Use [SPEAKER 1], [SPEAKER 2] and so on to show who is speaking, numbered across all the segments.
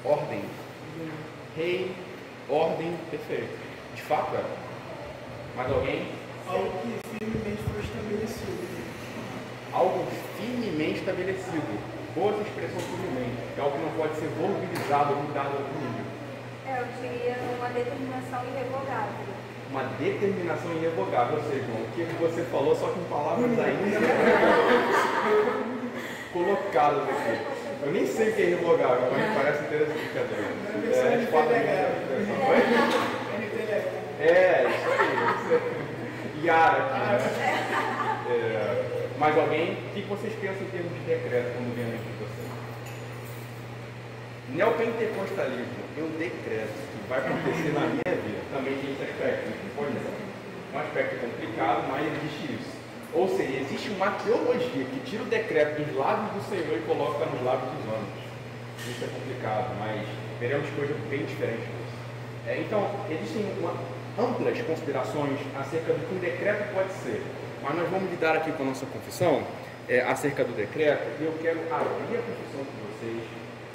[SPEAKER 1] ordem. Rei, ordem, perfeito. De fato é. Mais alguém?
[SPEAKER 2] Algo que firmemente foi estabelecido.
[SPEAKER 1] Algo firmemente estabelecido. Boa essa expressão firmemente. É algo que não pode ser volubilizado ou mudado a algum nível.
[SPEAKER 3] Eu diria uma determinação irrevogável.
[SPEAKER 1] Uma determinação irrevogável, ou seja, o que você falou, só que em palavras ainda colocadas aqui. Eu nem sei o que é irrevogável, mas parece interessante. De fato, isso aí. Yara aqui, né? Mais alguém? O que vocês pensam em termos de decreto quando vem a mente de vocês? Neopentecostalismo, eu decreto que vai acontecer na minha vida. Também tem esse aspecto, não pode ser. É um aspecto complicado, mas existe isso. Ou seja, existe uma teologia que tira o decreto dos lábios do Senhor e coloca nos lábios dos homens. Isso é complicado, mas veremos coisas bem diferentes disso. Então, existem amplas considerações acerca do que um decreto pode ser. Mas nós vamos lidar aqui com a nossa confissão acerca do decreto, e eu quero abrir a confissão com vocês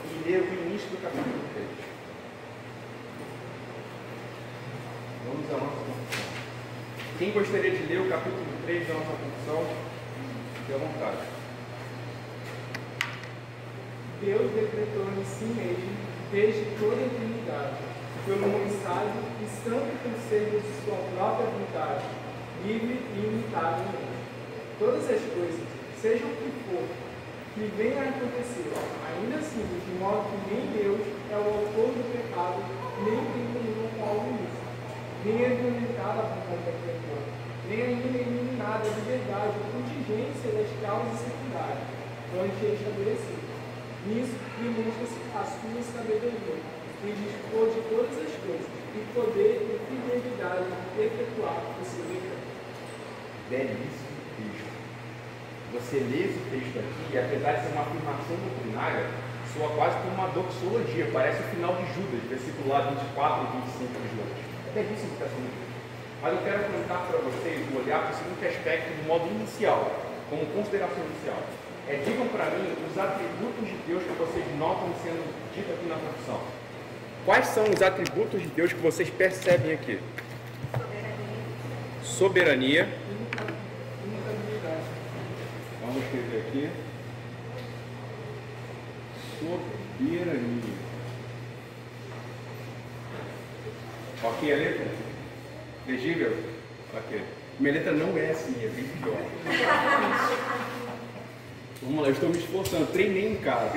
[SPEAKER 1] e ler o início do capítulo 3. Vamos à nossa confissão. Quem gostaria de ler o capítulo 3 da nossa confissão, fique à vontade.
[SPEAKER 4] Deus decretou em si mesmo, desde toda a eternidade, pelo muito sábio e santo conselho de sua própria vontade, livre e imutavelmente. Todas as coisas, seja o que for, que venha a acontecer, ainda assim, de modo que nem Deus é o autor do pecado, nem tem comunhão com algo nisso, nem é violentada por qualquer pecado, nem ainda é eliminada a liberdade ou contingência das causas secundárias, antes estabelecidas. Nisso, demonstra-se a sua sabedoria, em dispor de todas as coisas, e poder e fidelidade de efetuar o seu decreto.
[SPEAKER 1] Belíssimo texto. Você lê esse texto aqui, e apesar de ser uma afirmação doutrinária, soa quase como uma doxologia, parece o final de Judas, versículo lá 24 e 25 de Judas. É belíssimo o texto do texto. Mas eu quero contar para vocês o olhar para o seguinte aspecto do modo inicial, como consideração inicial. Digam para mim os atributos de Deus que vocês notam sendo ditos aqui na confissão. Quais são os atributos de Deus que vocês percebem aqui? Soberania. Vamos escrever aqui. Soberania. Ok a letra? Legível? Ok. Minha letra não é assim, é bem pior. Vamos lá, eu estou me esforçando, treinei em casa.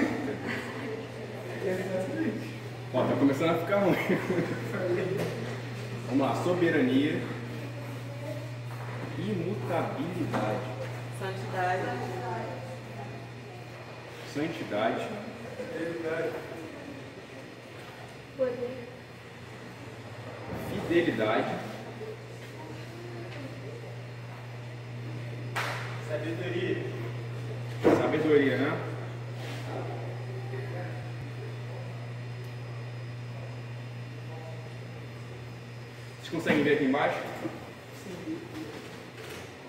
[SPEAKER 1] Ó, tá começando a ficar ruim. Vamos lá, soberania, imutabilidade, santidade, fidelidade, sabedoria, né? Vocês conseguem ver aqui embaixo? Sim.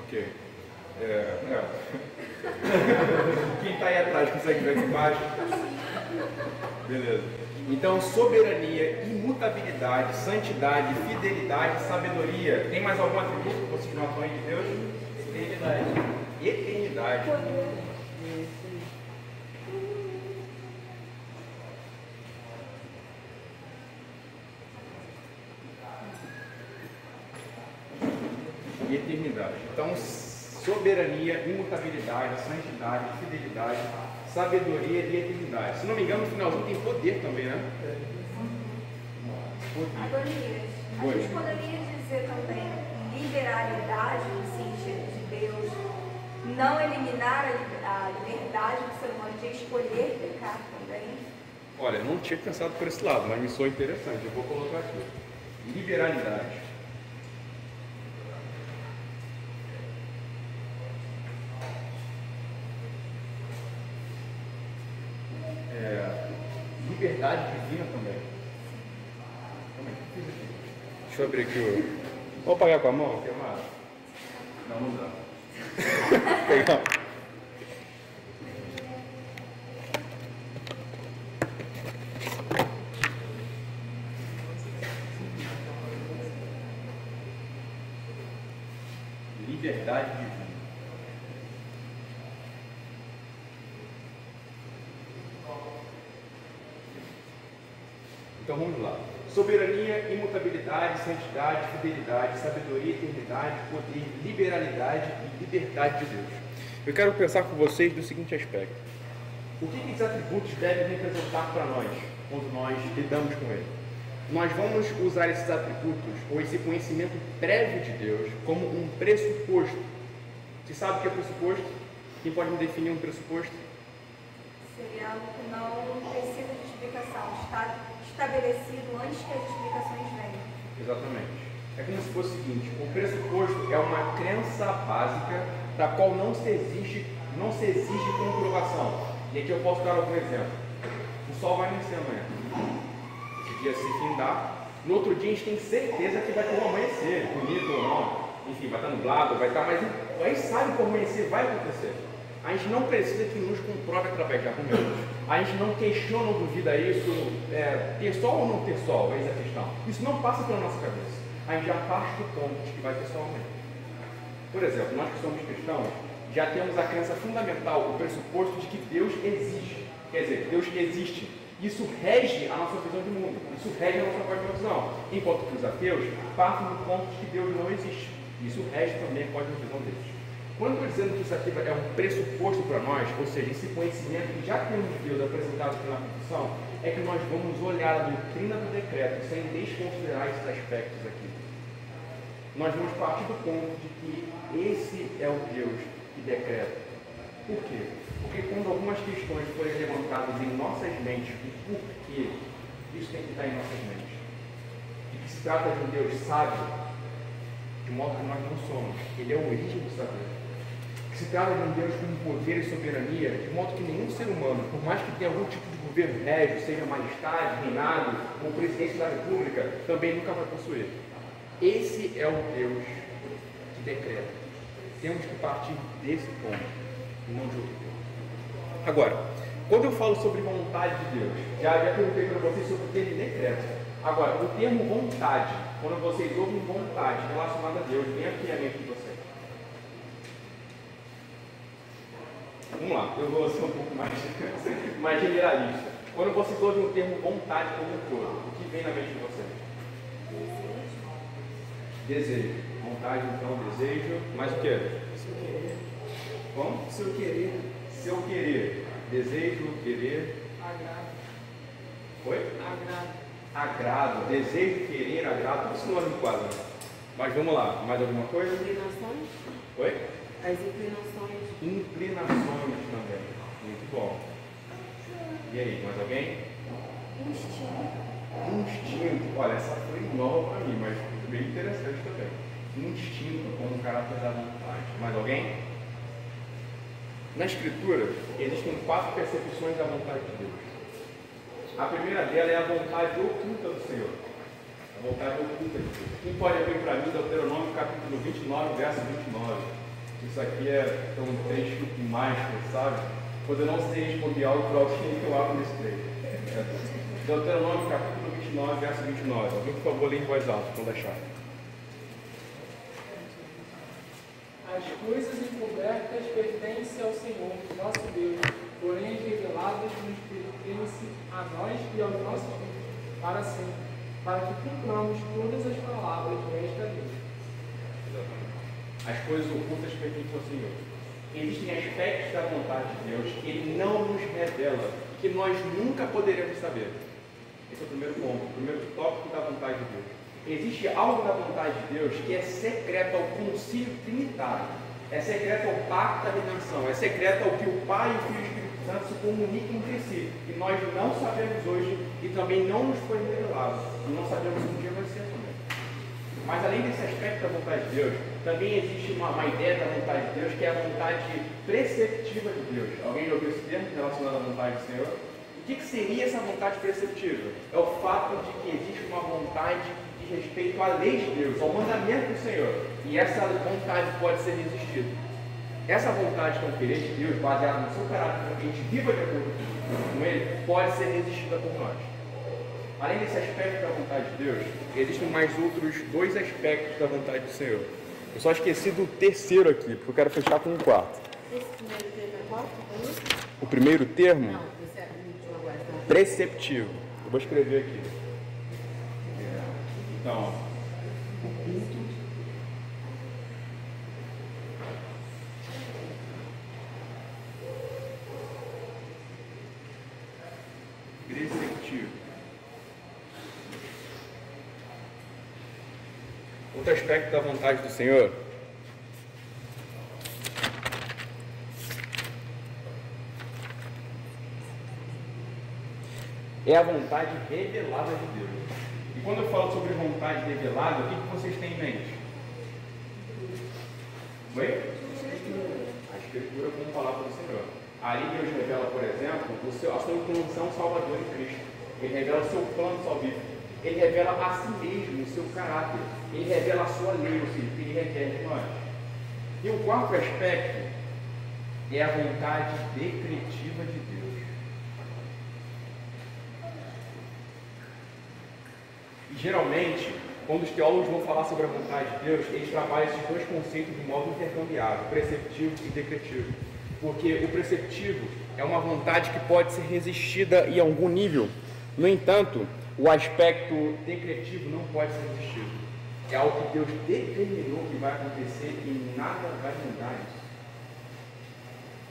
[SPEAKER 1] Ok. Quem está aí atrás consegue ver aqui embaixo? Beleza. Então, soberania, imutabilidade, santidade, fidelidade, sabedoria. Tem mais algum atributo que vocês notam aí de Deus? Eternidade. Eternidade. E eternidade. Então, soberania, imutabilidade, santidade, fidelidade, sabedoria e eternidade. Se não me engano, no finalzinho tem poder também, né? Poder.
[SPEAKER 3] Agonias. A gente poderia dizer também liberalidade no sentido de Deus não eliminar a liberdade do ser humano de escolher pecar também?
[SPEAKER 1] Olha, não tinha pensado por esse lado, mas me soa interessante. Eu vou colocar aqui. Liberalidade. Liberdade divina também. Deixa eu abrir aqui o... Vou apagar com a mão? Quer mais? Não dá. Pegar. liberdade divina. Então vamos lá. Soberania, imutabilidade, santidade, fidelidade, sabedoria, eternidade, poder, liberalidade e liberdade de Deus. Eu quero pensar com vocês do seguinte aspecto. O que esses atributos devem representar para nós quando nós lidamos com ele? Nós vamos usar esses atributos ou esse conhecimento prévio de Deus como um pressuposto. Você sabe o que é pressuposto? Quem pode me definir um pressuposto?
[SPEAKER 3] Seria algo que não precisa de explicação, está estabelecido antes que as explicações venham.
[SPEAKER 1] Exatamente. É como se fosse o seguinte: o pressuposto é uma crença básica da qual não se exige comprovação. E aqui eu posso dar algum exemplo. O sol vai nascer amanhã. Esse dia se findar. No outro dia a gente tem certeza que vai ter um amanhecer, bonito ou não. Enfim, vai estar nublado, vai estar, mas a gente sabe que o amanhecer vai acontecer. A gente não precisa que nos comprove através de argumentos. A gente não questiona ou duvida isso, ter sol ou não ter sol, eis a questão. Isso não passa pela nossa cabeça. A gente já parte do ponto de que vai ter sol amanhã. Por exemplo, nós que somos cristãos, já temos a crença fundamental, o pressuposto de que Deus existe. Quer dizer, que Deus existe. Isso rege a nossa visão de mundo. Isso rege a nossa cosmovisão. Enquanto que os ateus partem do ponto de que Deus não existe. Isso rege também a cosmovisão deles. Quando eu estou dizendo que isso aqui é um pressuposto para nós, ou seja, esse conhecimento que já temos de Deus apresentado aqui na confissão, é que nós vamos olhar a doutrina do decreto sem desconsiderar esses aspectos aqui. Nós vamos partir do ponto de que esse é o Deus que decreta. Por quê? Porque quando algumas questões forem levantadas em nossas mentes, o porquê, isso tem que estar em nossas mentes. E que se trata de um Deus sábio, de modo que nós não somos. Ele é a origem do saber. Que se trata de um Deus com poder e soberania, de modo que nenhum ser humano, por mais que tenha algum tipo de governo régio, seja majestade, reinado ou presidência da república, também nunca vai possuir. Esse é o Deus que decreta. Temos que partir desse ponto, e não de outro ponto. Agora, quando eu falo sobre vontade de Deus, já perguntei para vocês sobre o termo decreto. Agora, o termo vontade, quando vocês ouvem vontade relacionada a Deus, vem aqui à mente de vocês. Vamos lá, eu vou ser um pouco mais generalista. Quando vocês ouvem o termo vontade como um todo, o que vem na mente de vocês? Desejo. Vontade, então, desejo. Mais o quê?
[SPEAKER 2] Seu querer.
[SPEAKER 1] Como?
[SPEAKER 2] Seu querer.
[SPEAKER 1] Seu querer. Desejo, querer.
[SPEAKER 2] Agrado.
[SPEAKER 1] Oi?
[SPEAKER 2] Agrado.
[SPEAKER 1] Agrado. Desejo, querer, agrado. Tudo isso não é quadro. Mas vamos lá. Mais alguma coisa?
[SPEAKER 5] Inclinações?
[SPEAKER 1] Oi?
[SPEAKER 5] As inclinações.
[SPEAKER 1] Inclinações também. Muito bom. E aí, mais alguém? Instinto. Olha, essa foi nova para mim, mas bem interessante também. Instinto como caráter da vontade. Mais alguém? Na Escritura, existem 4 percepções da vontade de Deus. A primeira dela é a vontade oculta do Senhor. A vontade oculta de Deus. Quem pode abrir para mim Deuteronômio capítulo 29, verso 29? Isso aqui é um trecho mágico, sabe? Quando eu não sei responder algo para alguém, eu abro nesse trecho. Deuteronômio capítulo 29, verso 29. Alguém, por favor, lê em voz alta, quando achar.
[SPEAKER 4] As coisas encobertas pertencem ao Senhor, nosso Deus, porém as reveladas nos pertencem a nós e aos nossos filhos, para sempre, para que cumpramos todas as palavras desta lei.
[SPEAKER 1] As coisas ocultas pertencem ao Senhor. Existem aspectos da vontade de Deus que Ele não nos revela, que nós nunca poderemos saber. Esse é o primeiro ponto, o primeiro tópico da vontade de Deus. Existe algo da vontade de Deus que é secreto ao concílio trinitário, é secreto ao pacto da redenção, é secreto ao que o Pai, o Filho e o Espírito Santo se comunicam entre si, e nós não sabemos hoje, e também não nos foi revelado, e não sabemos se um dia vai ser também. Mas além desse aspecto da vontade de Deus, também existe uma ideia da vontade de Deus, que é a vontade preceptiva de Deus. Alguém já ouviu esse termo relacionado à vontade do Senhor? O que seria essa vontade preceptiva? É o fato de que existe uma vontade de respeito à lei de Deus, ao mandamento do Senhor. E essa vontade pode ser resistida. Essa vontade que é um querer de Deus, baseada no seu caráter, para que a gente viva de acordo com Ele, pode ser resistida por nós. Além desse aspecto da vontade de Deus, existem mais outros 2 aspectos da vontade do Senhor. Eu só esqueci do terceiro aqui, porque eu quero fechar com o quarto.
[SPEAKER 5] Esse primeiro termo é qual?
[SPEAKER 1] O primeiro termo,
[SPEAKER 5] Não, esse é o último agora. Tá?
[SPEAKER 1] preceptivo. Eu vou escrever aqui. Então, ó, o culto preceptivo. Outro aspecto da vontade do Senhor é a vontade revelada de Deus. E quando eu falo sobre vontade revelada, o que vocês têm em mente? Oi? A Escritura como palavra do Senhor. Aí Deus revela, por exemplo, a sua intenção salvadora em Cristo. Ele revela o seu plano salvífico. Ele revela a si mesmo, o seu caráter. Ele revela a sua lei, ou seja, o que ele requer de nós. E o quarto aspecto é a vontade decretiva de Deus. E geralmente, quando os teólogos vão falar sobre a vontade de Deus, eles trabalham esses dois conceitos de modo intercambiável, preceptivo e decretivo. Porque o preceptivo é uma vontade que pode ser resistida em algum nível. No entanto, o aspecto decretivo não pode ser resistido. É algo que Deus determinou que vai acontecer e nada vai mudar isso.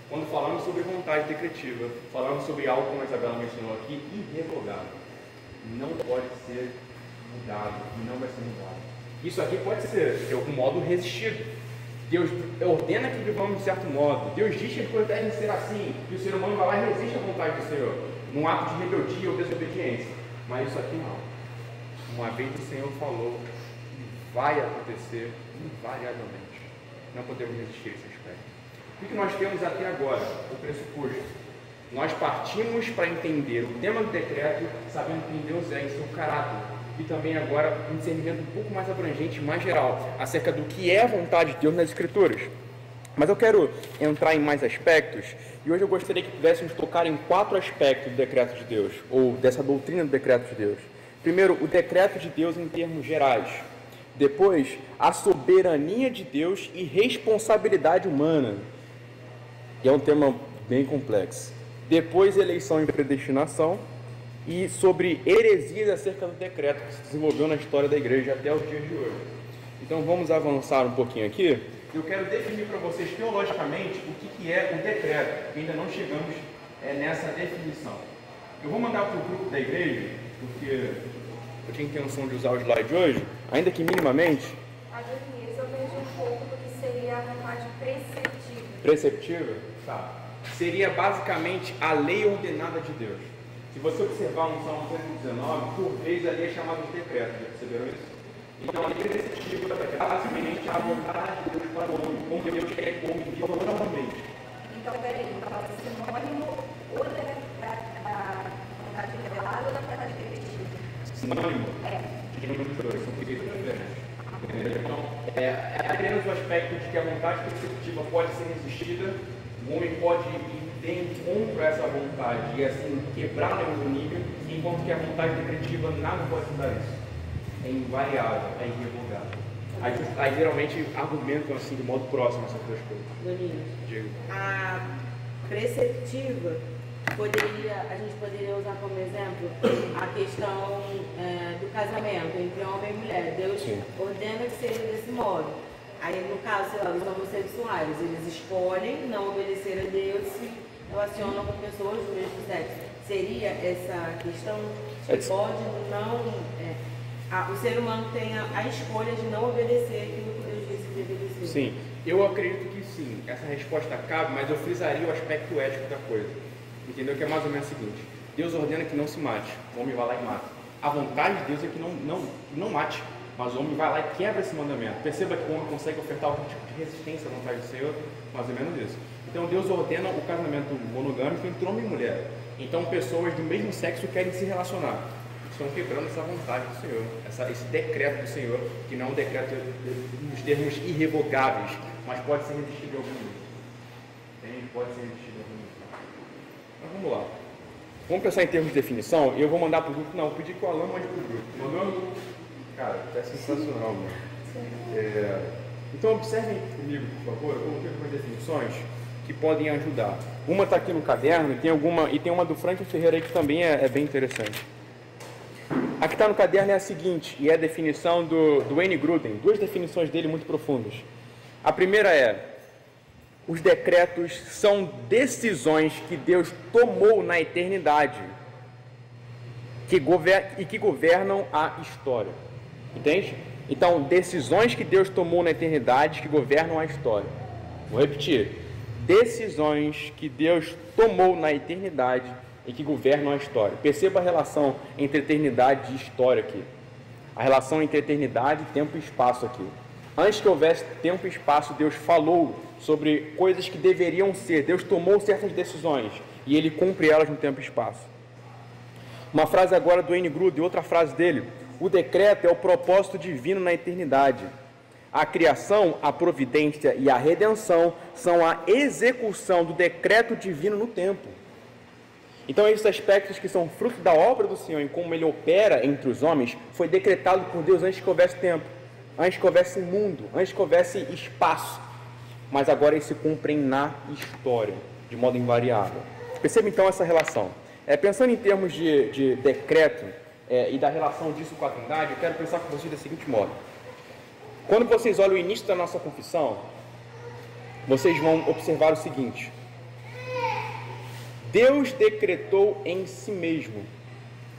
[SPEAKER 1] Quando falamos sobre vontade decretiva, falamos sobre algo, como a Isabela mencionou aqui, irrevogável. Não pode ser mudado e não vai ser mudado. Isso aqui pode ser, de algum modo, resistido. Deus ordena que vivamos de certo modo. Deus diz que as coisas devem ser assim, e o ser humano vai lá e resiste à vontade do Senhor, num ato de rebeldia ou desobediência. Mas isso aqui não. Uma vez o Senhor falou, vai acontecer invariavelmente. Não podemos resistir a esse aspecto. O que nós temos até agora? O pressuposto. Nós partimos para entender o tema do decreto, sabendo quem Deus é em seu caráter. E também agora um discernimento um pouco mais abrangente, mais geral, acerca do que é a vontade de Deus nas Escrituras. Mas eu quero entrar em mais aspectos, e hoje eu gostaria que pudéssemos tocar em 4 aspectos do decreto de Deus, ou dessa doutrina do decreto de Deus. Primeiro, o decreto de Deus em termos gerais. Depois, a soberania de Deus e responsabilidade humana. E é um tema bem complexo. Depois, eleição e predestinação. E sobre heresias acerca do decreto que se desenvolveu na história da igreja até os dias de hoje. Então vamos avançar um pouquinho aqui. Eu quero definir para vocês teologicamente o que é o decreto, que ainda não chegamos nessa definição. Eu vou mandar para o grupo da igreja, porque eu tinha intenção de usar o slide hoje, ainda que minimamente.
[SPEAKER 3] A definição eu vejo um pouco do que seria a vontade preceptiva.
[SPEAKER 1] Preceptiva? Tá. Seria basicamente a lei ordenada de Deus. Se você observar no Salmo 119, por vezes ali é chamado de decreto, já perceberam isso? Então a lei preceptiva é basicamente a vontade de Deus para o homem, como Deus quer que o homem viva normalmente.
[SPEAKER 3] Então, peraí, então é sinônimo ou da vontade revelada ou da vontade decretiva?
[SPEAKER 1] Sinônimo? É. Sinônimo dos dois, são coisas diferentes. Então, é apenas o aspecto de que a vontade preceptiva pode ser resistida, o homem pode ir encontro a essa vontade e assim quebrá-la em algum nível, enquanto que a vontade decretiva nada pode mudar isso. É invariável, é irrevogável. Aí geralmente argumentam assim de modo próximo essas duas coisas.
[SPEAKER 5] Doninho, a preceptiva a gente poderia usar como exemplo a questão do casamento entre homem e mulher. Deus ordena que seja desse modo. Aí no caso, sei lá, os homossexuais, eles escolhem não obedecer a Deus e se relacionam com pessoas do mesmo sexo. Seria essa questão que pode não... o ser humano tem a escolha de não obedecer aquilo que Deus disse que obedecer.
[SPEAKER 1] Sim, eu acredito que sim, essa resposta cabe, mas eu frisaria o aspecto ético da coisa. Entendeu? Que é mais ou menos o seguinte: Deus ordena que não se mate, o homem vai lá e mata. A vontade de Deus é que não mate, mas o homem vai lá e quebra esse mandamento. Perceba que o homem consegue ofertar algum tipo de resistência à vontade do Senhor, mais ou menos isso. Então Deus ordena o casamento monogâmico entre homem e mulher. Então pessoas do mesmo sexo querem se relacionar. Estão quebrando essa vontade do Senhor, esse decreto do Senhor, que não é um decreto nos termos irrevogáveis, mas pode ser resistido em algum nível. Entende? Pode ser resistido em algum nível. Mas vamos lá. Vamos pensar em termos de definição. Eu vou mandar para o grupo. Não, eu pedi que o Alan mande para o grupo. Mandou? Cara, tá sensacional, mano. Então observem comigo, por favor, eu coloquei algumas definições que podem ajudar. Uma está aqui no caderno e tem uma do Franklin Ferreira aí que também é bem interessante. A que está no caderno é a seguinte, e é a definição do Wayne Grudem, duas definições dele muito profundas. A primeira é: os decretos são decisões que Deus tomou na eternidade e que governam a história. Entende? Então, decisões que Deus tomou na eternidade que governam a história. Vou repetir. Decisões que Deus tomou na eternidade e que governam a história. Perceba a relação entre eternidade e história aqui. A relação entre eternidade, tempo e espaço aqui. Antes que houvesse tempo e espaço, Deus falou sobre coisas que deveriam ser. Deus tomou certas decisões e Ele cumpre elas no tempo e espaço. Uma frase agora do Wayne Grudem, outra frase dele: o decreto é o propósito divino na eternidade. A criação, a providência e a redenção são a execução do decreto divino no tempo. Então, esses aspectos que são fruto da obra do Senhor, em como Ele opera entre os homens, foi decretado por Deus antes que houvesse tempo, antes que houvesse mundo, antes que houvesse espaço. Mas agora eles se cumprem na história, de modo invariável. Perceba então essa relação. Pensando em termos de decreto e da relação disso com a Trindade, eu quero pensar com vocês da seguinte modo. Quando vocês olham o início da nossa confissão, vocês vão observar o seguinte: Deus decretou em si mesmo,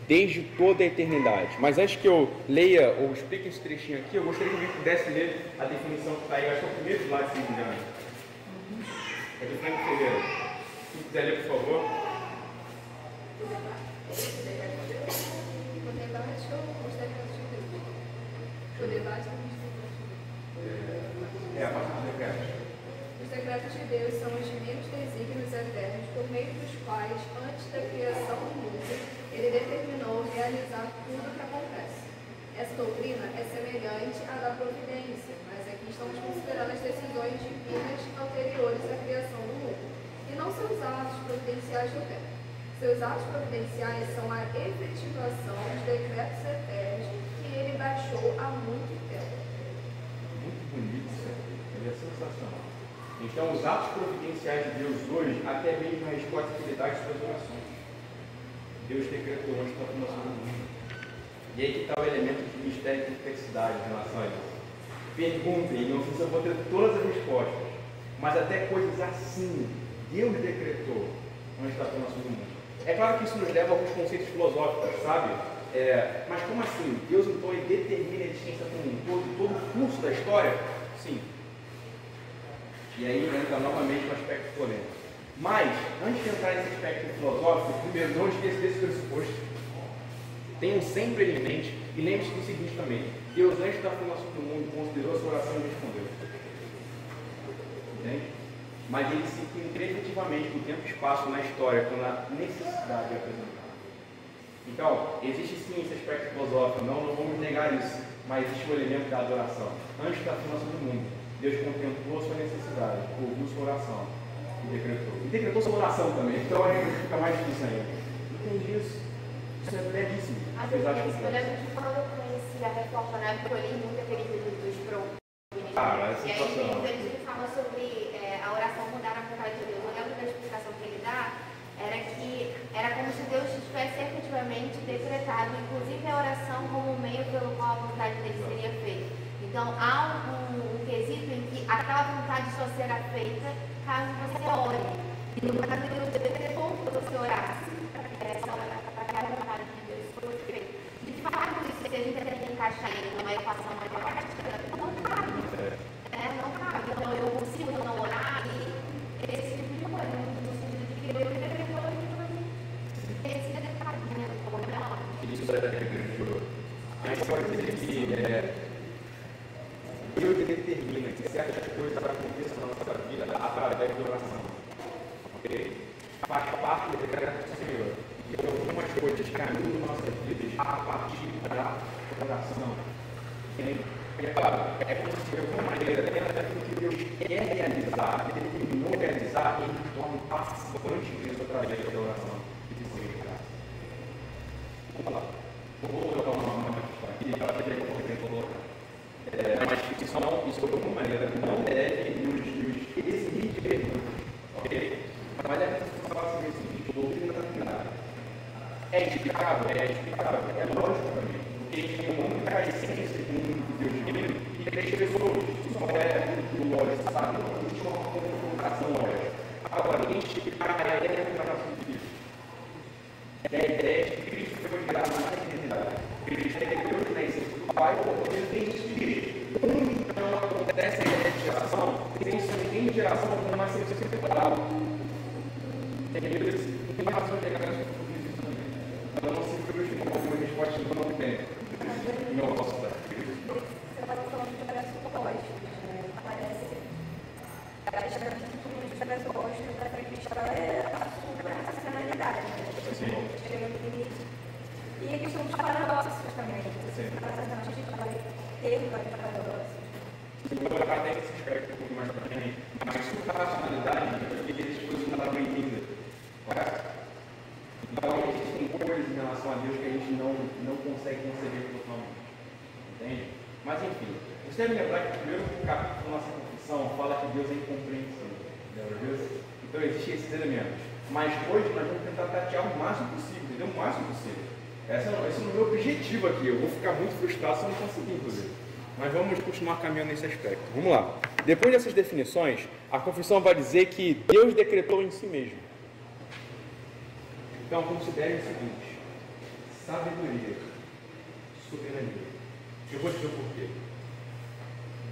[SPEAKER 1] desde toda a eternidade. Mas antes que eu leia ou explique esse trechinho aqui, eu gostaria que alguém pudesse ler a definição que está aí. Eu acho que é o primeiro slide, se não me engano. É do Franklin Ferreira. Se quiser ler, por favor. A parte dos decretos.
[SPEAKER 3] Os decretos de Deus são os divinos desígnios eternos por meio dos quais, antes da criação do mundo, Ele determinou realizar tudo o que acontece. Essa doutrina é semelhante à da providência, mas aqui estamos considerando as decisões divinas anteriores à criação do mundo, e não seus atos providenciais do tempo. Seus atos providenciais são a efetivação dos decretos eternos que Ele baixou há muito tempo.
[SPEAKER 1] Muito bonito isso aqui. Ele é sensacional. Então, os atos providenciais de Deus hoje, até mesmo a responsabilidade sobre as orações. Deus decretou antes da fundação do mundo. E aí que está o elemento de mistério e complexidade em relação a isso. Perguntem, não sei se eu vou ter todas as respostas, mas até coisas assim, Deus decretou antes da fundação do mundo. É claro que isso nos leva a alguns conceitos filosóficos, sabe? Mas como assim? Deus então ele determina a existência como um todo o curso da história? Sim. E aí entra novamente o aspecto polêmico. Mas, antes de entrar nesse aspecto filosófico, primeiro, não esqueça desse pressuposto. Tenham sempre ele em mente e lembre-se do seguinte também: Deus, antes da fundação do mundo, considerou a sua oração e respondeu. Entende? Mas ele se cumpre efetivamente no tempo e espaço na história, quando a necessidade é apresentada. Então, existe sim esse aspecto filosófico, não vamos negar isso, mas existe o elemento da adoração. Antes da fundação do mundo, Deus contemplou a sua necessidade, ouviu sua oração e decretou. E decretou sua oração também, então aí fica mais difícil ainda. Entende isso? Isso é belíssimo.
[SPEAKER 6] Quando a gente conhece a reforma, né, porque eu li muito aquele livro dos provos.
[SPEAKER 1] É
[SPEAKER 6] E aí ele fala sobre a oração mudar a vontade de Deus. Eu lembro da explicação que ele dá, era como se Deus tivesse efetivamente decretado, inclusive a oração como um meio pelo qual a vontade dele seria feita. Então há um quesito em que aquela vontade só será feita caso você ore. E no caso de Deus decretou que você orasse para que aquela vontade de Deus fosse feita. De fato, isso, se a gente tenta encaixar ele numa equação matemática, não cabe. Não cabe. Então eu consigo não orar e esse tipo de coisa, no sentido de que Deus decretou esse decretamento como melhor.
[SPEAKER 1] Isso é decretou. A gente pode dizer que Deus determina que certas coisas aconteçam na nossa vida através da oração. Ok? Faz parte do decreto do Senhor. E algumas coisas caminham nas nossas vidas a partir da oração. Entende? É claro, é como se de alguma maneira, dentro daquilo que Deus quer realizar, determinou realizar, ele torna participante disso através da oração e de ser graça. Vamos lá. Vou colocar uma questão aqui, para ver como eu vou colocar. Mas isso de alguma maneira não deve nos eximir de perguntas, ok? Mas é preciso falar sobre o seguinte: doutrina da Trindade. É explicável? É explicável. É lógico também. Porque a gente tem uma única essência de um Deus divino e três pessoas. Isso não é do lógico, sabe? Não existe uma confrontação lógica. Agora, quem explicar é a ideia da encarnação de Cristo. É a ideia de que Cristo foi gerado na eternidade. Cristo é Deus na essência do Pai, porque ele tem isso de Cristo. Como então acontece a ideia de geração? Tem geração com uma essência separada. Entendeu? Em relação à declaração de Cristo também. Então não se frustre com alguma resposta que não tem. Não posso dar.
[SPEAKER 3] Você estava falando de pressupostos, né? Parece que os pressupostos da cristã é a supranacionalidade, né? Chega no limite. E a questão dos paradoxos também. A gente vai ter vários paradoxos.
[SPEAKER 1] Eu vou colocar até esse aspecto um pouco mais para frente, mas supranacionalidade é porque eles coisas não estavam entendidas. Correto? Então, existem coisas em relação a Deus que a gente não consegue conceber totalmente. Entende? Mas, enfim, você deve lembrar que o primeiro capítulo da nossa confissão fala que Deus é incompreensível. Lembra disso? Então, existem esses elementos. Mas hoje nós vamos tentar tatear o máximo possível, entendeu? O máximo possível. Esse é o meu objetivo aqui. Eu vou ficar muito frustrado se eu não conseguir, inclusive. Mas vamos continuar caminhando nesse aspecto. Vamos lá. Depois dessas definições, a confissão vai dizer que Deus decretou em si mesmo. Então, considere o seguinte: sabedoria, soberania. Eu vou dizer o porquê.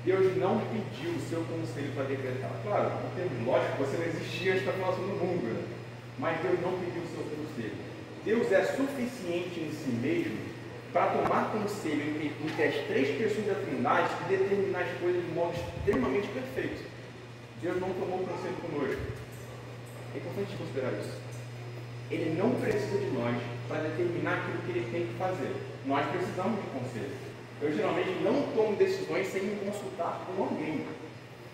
[SPEAKER 1] Deus não pediu o seu conselho para decretar. Claro, em termos lógicos, você não existia antes da formação do mundo, né? Mas Deus não pediu o seu conselho. Deus é suficiente em si mesmo para tomar conselho entre as três pessoas da Trindade e determinar as coisas de modo extremamente perfeito. Deus não tomou conselho conosco. É importante considerar isso. Ele não precisa de nós para determinar aquilo que ele tem que fazer. Nós precisamos de conselho. Eu geralmente não tomo decisões sem me consultar com alguém.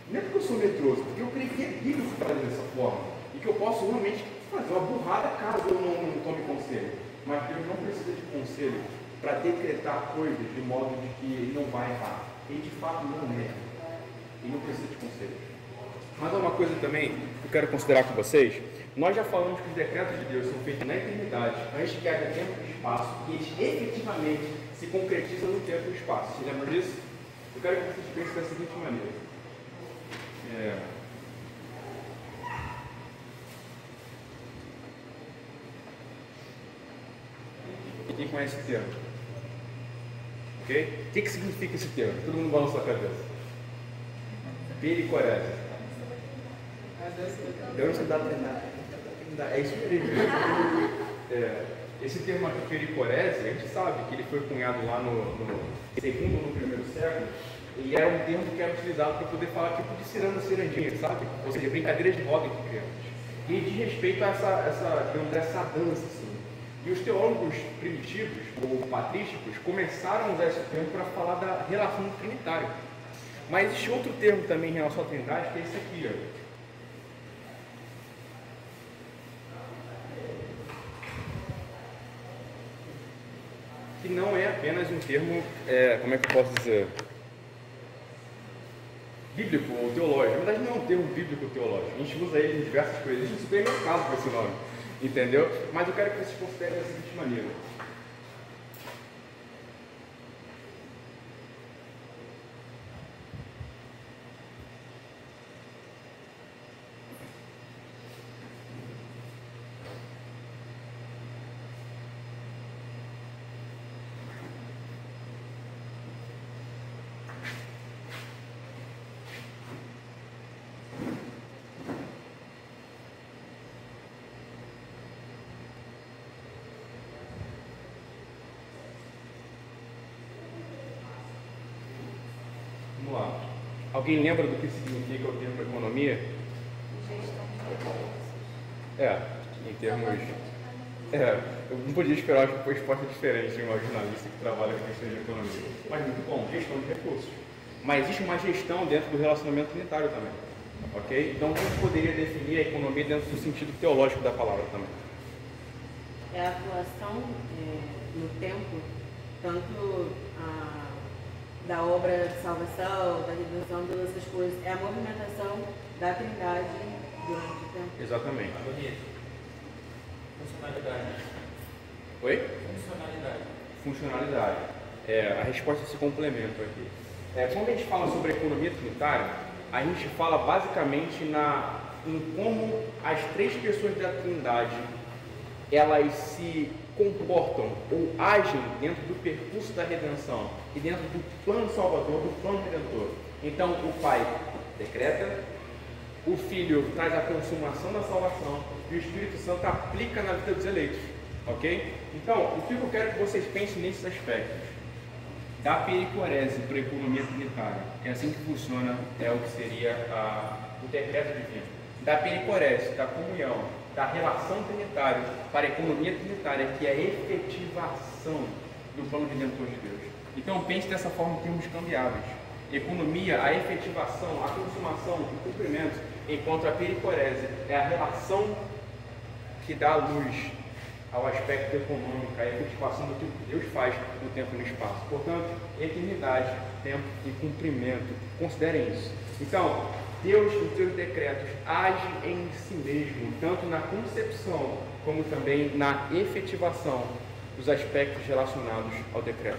[SPEAKER 1] Não é porque eu sou medroso, porque eu creio que é bíblico fazer dessa forma. E que eu posso realmente fazer uma burrada caso eu não tome conselho. Mas Deus não precisa de conselho para decretar coisas de modo de que ele não vai errar. Ele de fato não erra. Ele não precisa de conselho. Mas há uma coisa também que eu quero considerar com vocês. Nós já falamos que os decretos de Deus são feitos na eternidade, antes que haja tempo e espaço, e eles efetivamente se concretizam no tempo e espaço. Você lembra disso? Eu quero que vocês pensem da seguinte maneira. Quem conhece esse termo? Ok? O que significa esse termo? Todo mundo balança a cabeça. Pericorese. Deus não dá treinado. É isso mesmo. Esse termo aqui, pericorese, a gente sabe que ele foi cunhado lá no segundo ou no primeiro século, e era um termo que era utilizado para poder falar tipo de ciranda cirandinha, sabe? Ou seja, brincadeira de roda entre crianças. E diz respeito a essa dança, assim. E os teólogos primitivos, ou patrísticos, começaram a usar esse termo para falar da relação do trinitário. Mas existe outro termo também em relação à trindade, que é esse aqui, ó. Que não é apenas um termo, como é que eu posso dizer, bíblico ou teológico. Na verdade não é um termo bíblico ou teológico, a gente usa ele em diversas coisas, existe um supermercado com esse nome, entendeu? Mas eu quero que vocês considerem da seguinte maneira. Vamos lá. Alguém lembra do que significa o termo economia? Em termos... eu não podia esperar uma resposta diferente de uma jornalista que trabalha com questões de economia. Mas muito bom, gestão de recursos. Mas existe uma gestão dentro do relacionamento unitário também. Ok? Então, como poderia definir a economia dentro do sentido teológico da palavra também?
[SPEAKER 5] É a atuação no tempo, tanto da obra de salvação, da redenção, todas essas coisas. É a movimentação da Trindade durante o tempo.
[SPEAKER 1] Exatamente.
[SPEAKER 7] Funcionalidade.
[SPEAKER 1] Oi?
[SPEAKER 7] Funcionalidade.
[SPEAKER 1] Funcionalidade. A resposta se complementa aqui. Quando a gente fala sobre a economia trinitária, a gente fala basicamente em como as três pessoas da Trindade elas se comportam ou agem dentro do percurso da redenção e dentro do plano salvador, do plano redentor. Então, o Pai decreta, o Filho traz a consumação da salvação e o Espírito Santo aplica na vida dos eleitos, ok? Então, o que eu quero que vocês pensem nesses aspectos? Da pericorese para a economia trinitária, é assim que funciona, o que seria o decreto divino. Da pericorese, da comunhão, da relação trinitária para a economia trinitária, que é a efetivação do plano redentor de Deus. Então pense dessa forma em termos cambiáveis. Economia, a efetivação, a consumação, o cumprimento, enquanto a pericorese é a relação que dá luz ao aspecto econômico, a efetivação do que Deus faz no tempo e no espaço. Portanto, eternidade, tempo e cumprimento. Considerem isso. Então, Deus, nos seus decretos, age em si mesmo, tanto na concepção como também na efetivação dos aspectos relacionados ao decreto.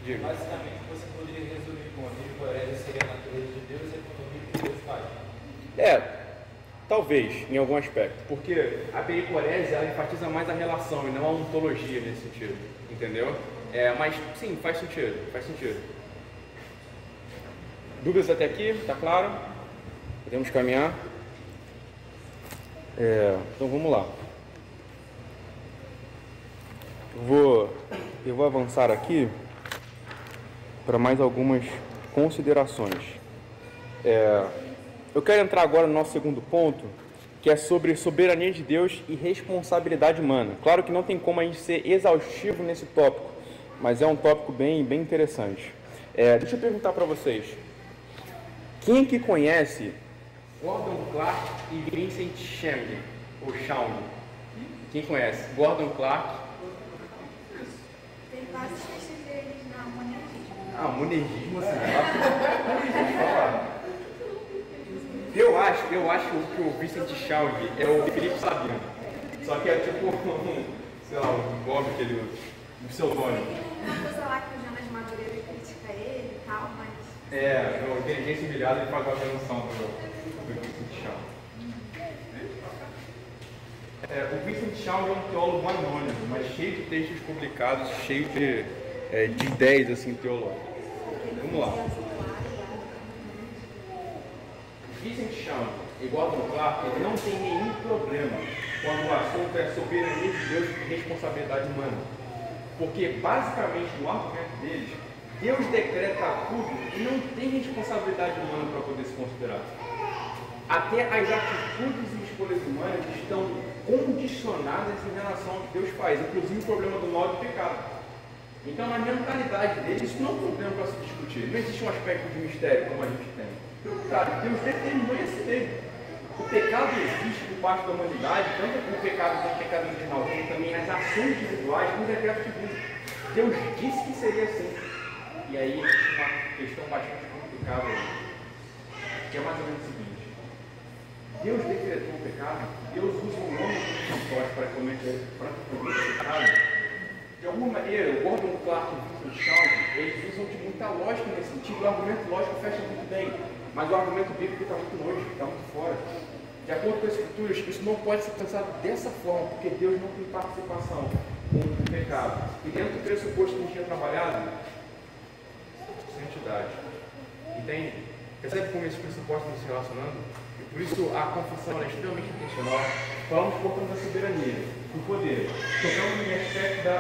[SPEAKER 1] Diga.
[SPEAKER 7] Basicamente, você poderia resumir com a pericorese seria a natureza de Deus e a economia que Deus faz.
[SPEAKER 1] Talvez, em algum aspecto, porque a pericorese ela enfatiza mais a relação e não a ontologia nesse sentido, entendeu? Mas sim, faz sentido. Dúvidas até aqui? Tá claro? Podemos caminhar? Então vamos lá. Eu vou avançar aqui para mais algumas considerações. Eu quero entrar agora no nosso segundo ponto, que é sobre soberania de Deus e responsabilidade humana. Claro que não tem como a gente ser exaustivo nesse tópico, mas é um tópico bem interessante. Deixa eu perguntar para vocês. Quem que conhece Gordon Clark e Vincent Schaum, ou Schaum? Quem conhece? Gordon Clark?
[SPEAKER 3] Tem vários textos deles na monergismo.
[SPEAKER 1] Monergismo, assim. Eu acho que o Vincent Schaum é o Felipe Sabino. Só que é tipo, sei lá, o nome que ele usa, o pseudônimo.
[SPEAKER 3] Tem uma coisa lá que o Jonas Madureira critica ele e tal, mas...
[SPEAKER 1] No Inteligência Humilhada ele faz a tradução do Vincent Schaum. O Vincent Schaum é um teólogo anônimo, mas cheio de textos publicados, cheio de ideias assim, teológicas. Vamos lá. Vincent Schaum e Gordon Clark ele não tem nenhum problema quando o assunto é soberania de Deus e responsabilidade humana. Porque, basicamente, no argumento deles, Deus decreta tudo e não tem responsabilidade humana para poder se considerar. Até as atitudes e escolhas humanas estão condicionadas em relação ao que Deus faz, inclusive o problema do mal e do pecado. Então, na mentalidade deles, isso não é um problema para se discutir. Não existe um aspecto de mistério como a gente tem. Cara, Deus determinou esse mesmo. O pecado existe por parte da humanidade, tanto o pecado como o pecado original, como também as ações individuais no decreto divino. Deus disse que seria assim. E aí existe uma questão bastante complicada aí, que é mais ou menos o seguinte: Deus decretou o pecado, Deus usa o homem como suporte para cometer o pecado. De alguma maneira, o Gordon Clark e o Vincent Schaum, eles usam de muita lógica nesse sentido. O argumento lógico fecha muito bem, mas o argumento bíblico está muito longe, está muito fora. De acordo com as Escrituras, isso não pode ser pensado dessa forma, porque Deus não tem participação com o pecado. E dentro do pressuposto que a gente tinha trabalhado, santidade. Entende? Percebe como esses pressupostos estão se relacionando? E por isso a confissão é extremamente intencional. Falamos, portanto, da soberania, do poder. Tocamos no aspecto da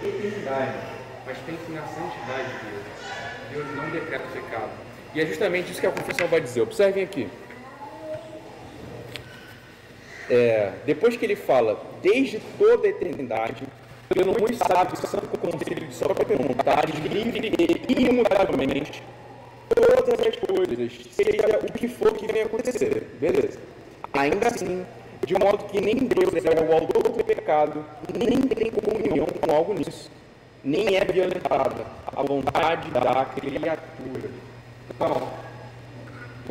[SPEAKER 1] eternidade, mas pense na santidade de Deus. Deus não decreta o pecado. E é justamente isso que a confissão vai dizer. Observem aqui. Depois que ele fala, desde toda a eternidade, pelo muito sábio e santo conselho de sua própria vontade, livre e imutavelmente, todas as coisas, seja o que for que venha acontecer. Beleza. Ainda assim, de modo que nem Deus é o autor do pecado, nem tem comunhão com algo nisso. nem é violentada a vontade da criatura. Então,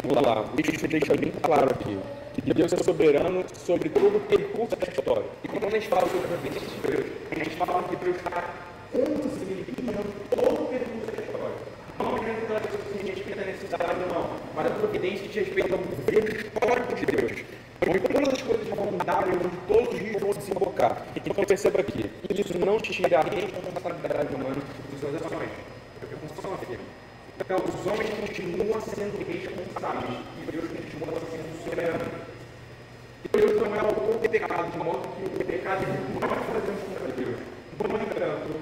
[SPEAKER 1] vamos lá, isso deixa bem claro aqui, que Deus é soberano sobre todo o percurso da história. E quando a gente fala sobre a providência de Deus, a gente fala que Deus está conduzindo e guiando todo o percurso da história. Não adianta que a gente respeita a necessidade ou não, mas a providência diz respeito ao governo histórico de Deus, onde todas as coisas vão mudar e onde todos os rios vão desembocar. Então perceba aqui, isso não tira a responsabilidade humana das suas ações. É o que a Constituição afirma. Então, os homens continuam sendo responsáveis e Deus continua sendo soberano. Deus não é autor do pecado, de modo que o pecado que nós fazemos contra Deus. No entanto,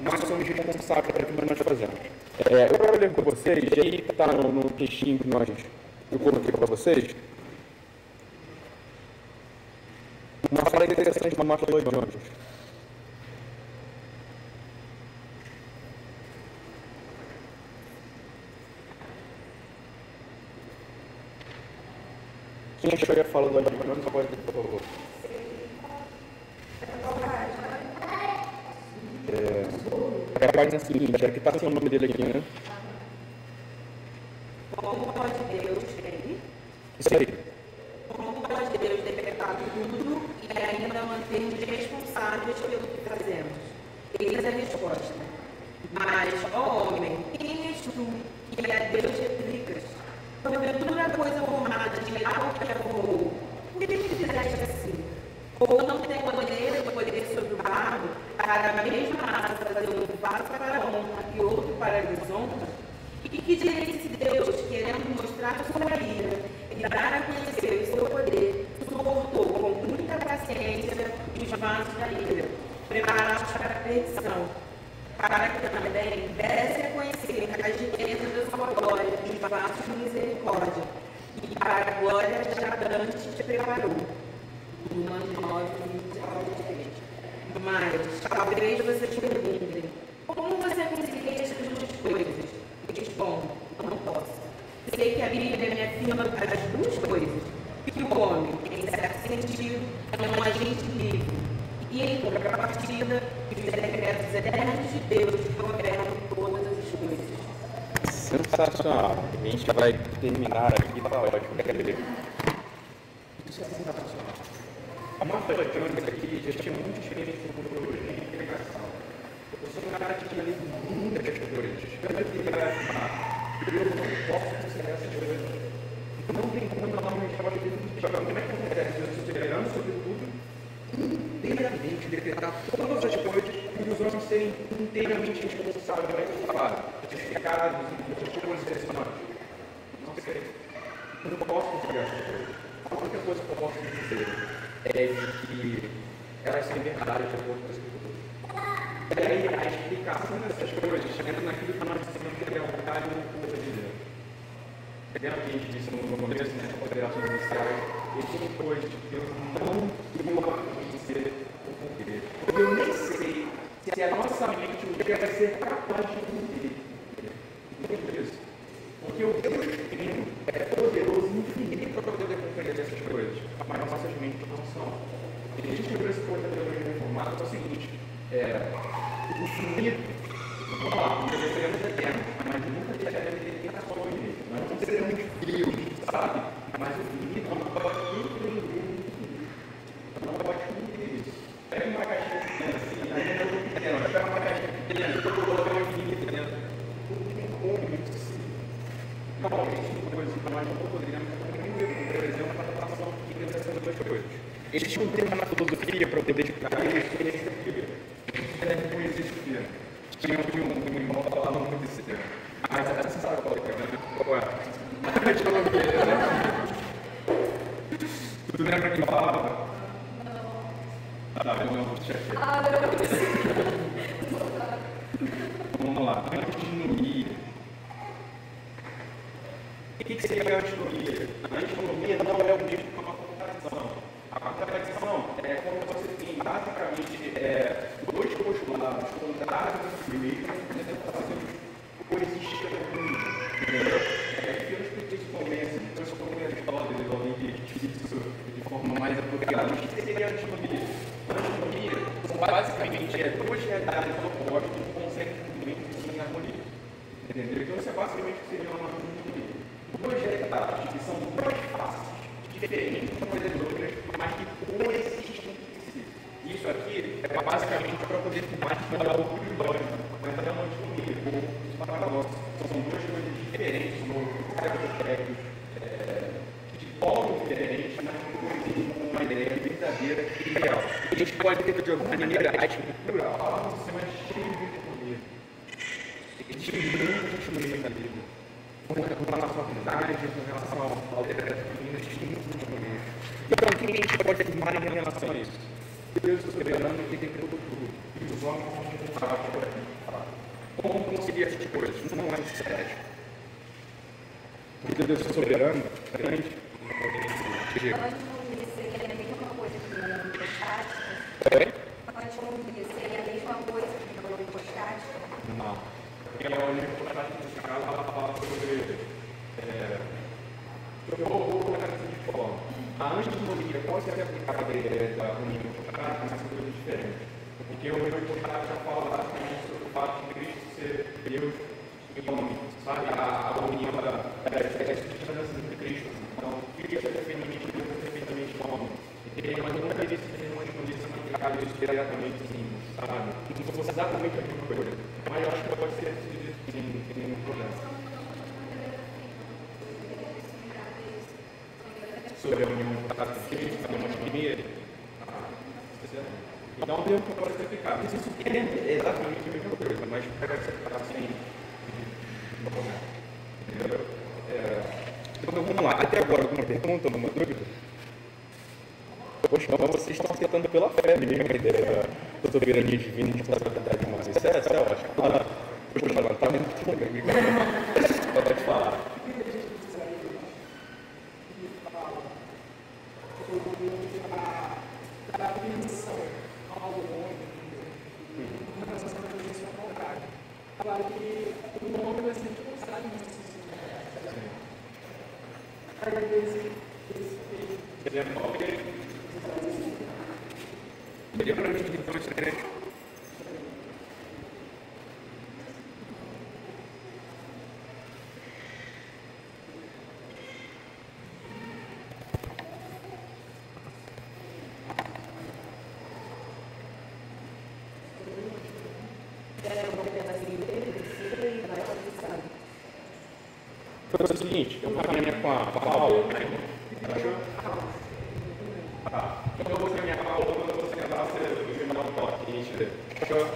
[SPEAKER 1] nós somos responsáveis por aquilo que nós fazemos. Eu quero ler com vocês, e aí está no textinho que eu coloquei para vocês, uma fala interessante do Martin Lloyd Jones. Quem achou que ia falar do Lloyd Jones, pode, por favor. A página seguinte, aqui está o nome dele aqui, né?
[SPEAKER 5] Como pode Deus, ele?
[SPEAKER 1] Isso aí.
[SPEAKER 5] Como pode Deus decretar tudo e ainda manter-nos responsáveis pelo que fazemos? Eis a resposta. Mas, ó homem, quem és tu que a Deus replicas? Porventura a coisa formada de algo que a formou, por que me fizeste assim? Ou não tem poder sobre o barro, para a mesma massa fazer um vaso para a honra e outro para a desonra? E que direi se Deus, querendo mostrar a sua ira e dar a conhecer o seu poder, suportou com muita paciência os vasos da ira, preparados para a perdição, para que também desse a conhecer as riquezas da sua glória e os vasos de misericórdia, e para a glória jadante te preparou. Romanos 9, 20 ao 23. Mas talvez vocês perguntem, como você conseguiria estas duas coisas? Respondo, não posso. Sei que a Bíblia me afirma as duas coisas, que o homem, em certo sentido, é um agente livre, e em contrapartida, que os decretos eternos de Deus governam todas as coisas.
[SPEAKER 1] Sensacional. A gente vai terminar aqui, tá ótimo. Quer dizer, isso é sensacional. A Marta Jones aqui já tinha muita experiência com teologia e pregação. Eu sou um cara que tinha lido muitas coisas. Eu queria afirmar que eu não posso considerar essas coisas. Não tem como eu dar uma resposta definitiva. Como é que acontece? Eu sou soberano sobre tudo, inteiramente decretar todas as coisas e os homens serem inteiramente responsáveis pelo que fazem. Esses pecados, essas coisas impressionantes. Não sei. Eu não posso considerar essas coisas. A única coisa que eu posso dizer é de que elas são verdade de acordo com as escrituras. E aí a explicação dessas coisas entra naquilo que nós dizemos que é a vontade e a coisa de Deus. Lembra que a gente disse no começo, nessa consideração inicial, existem coisas que Deus não criou para conhecer o porquê. Porque eu nem sei se a nossa mente um dia vai ser capaz de entender. Entende isso? Porque o Deus Trino é poderoso e infinito para poder compreender essas coisas, mas nossas mentes não são. E a gente viu esse ponto da teologia reformada, que é o seguinte, o finito, vamos lá, nós seremos eternos, mas nunca deixaremos de ter a sua limite. Nós não seremos frios, sabe? Mas o finito não pode compreender o infinito. Não pode compreender isso. Pega uma caixinha pequena assim, ainda não é pequena, pega uma caixinha pequena, eu vou colocar um infinito dentro. Não tem como isso. Realmente, coisas que nós não poderíamos compreender, como, por exemplo, a relação que tem essas duas coisas. Existe um termo na filosofia para poder explicar isso, que é filosofia. Não existia. Tinha um irmão que falava muito desse termo. Mas você sabe qual é, né? Qual é? A filosofia, né? Tu lembra quem falava? Tá, eu não vou te achar. Vamos lá. Antinomia. O que seria a antinomia? A antinomia não é o mesmo que uma contradição. A contradição é quando você tem basicamente dois postulados contrários a si mesmo, fazendo coexistir com um. Entendeu? É que eu expliquei isso começo, depois eu coloquei a história de alguém que disse isso de forma mais apropriada. Mas o que seria a antinomia? A antinomia são basicamente duas realidades opostas que conseguem cumprir isso em harmonia. Entendeu? Então isso é basicamente o que seria uma harmonia. Duas realidades que são duas faces diferentes umas das outras, mas que coexistem entre si. Isso aqui é basicamente para poder mais o orgulho lógico, mas é uma dicotomia, ou um paradoxo. São duas coisas diferentes, vários aspectos de polos diferentes, mas que coexistem com uma ideia verdadeira e real. A gente pode ter de alguma maneira a escritura, algo que mais cheio de dicotomia. Existe muita dicotomia na Bíblia. Com relação à verdade, com relação ao decreto divino, existe muita dicotomia. Então, o que a gente pode afirmar em relação a isso? Deus é soberano que decretou tudo. E os homens não sabem por aqui. Como conseguir essas coisas? Não é sério. Porque Deus é soberano, grande.
[SPEAKER 3] Antinomia seria a mesma coisa que o hipostático? Antinomia seria a mesma coisa que o hipostático?
[SPEAKER 1] Não. Porque a união hipostática, nesse caso, ela fala sobre. Eu vou colocar da seguinte forma. A antinomia pode ser aplicada à ideia da união hipostática, mas são coisas diferentes. Porque a união hipostática já fala basicamente sobre o fato de Cristo ser Deus e homem, sabe? A união das circunstâncias de Cristo. Então, Cristo é perfeitamente Deus, é perfeitamente homem. Mas eu nunca vi esse termo antinomia sendo aplicado isso diretamente, sim, sabe? Não se fosse exatamente a mesma coisa. Mas eu acho que pode ser dito sim, sem nenhum problema. Sobre a união hipostática de Cristo, a antinomia. Então, o termo pode ser aplicado. Isso é exatamente a mesma coisa, mas pode ser aplicado sem. Entendeu? Então, vamos lá. Até agora, alguma pergunta, alguma dúvida? Poxa, então vocês estão aceitando pela fé mesmo a ideia da soberania divina de responsabilidade humana. Isso é ótimo. Poxa, não está muito bem. Pode falar.
[SPEAKER 2] Da permissão ao homem em relação à presença contrária. Claro que o homem vai ser forçado nessa sociedade. Às vezes,
[SPEAKER 1] Seria para mim de dois, três. Foi o seguinte, eu vou caminhar com a Paula, achou? Tá. Então eu vou caminhar com a Paula, quando você entrar, você me dá um toque, a gente vê. Achou?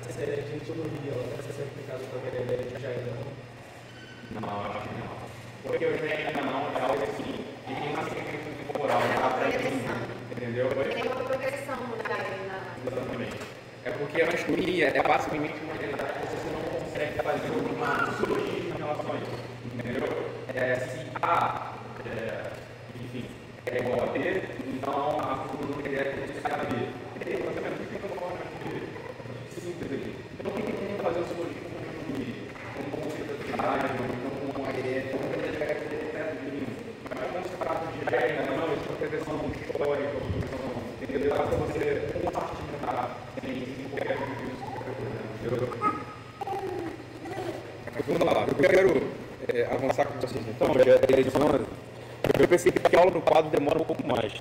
[SPEAKER 7] Essa ideia de antinomia, ela está sendo aplicada também a ideia de já ainda não?
[SPEAKER 1] Não, acho que não. Porque eu já ainda não, é algo assim, de quem nasce com temporal, dá pra entendeu?
[SPEAKER 6] Tem uma progressão no lugar
[SPEAKER 1] Exatamente. É porque a antinomia é basicamente uma realidade que você não consegue fazer uma solução em relação a isso. Entendeu? Se A, enfim, é igual a B, então a função é que você sabe B. Você vai ver que conforme a B. Simples aqui. Então, o que tem que fazer a solução com a antinomia? Com o conceito de idade, com a ideia de como ele vai ter. Mas quando se trata de ainda não, isso é uma progressão histórica, entendeu? Dá para você compartilhar sem qualquer coisa. Vamos lá, eu quero avançar com vocês então, já é 10h11. Eu percebi que a aula no quadro demora um pouco mais.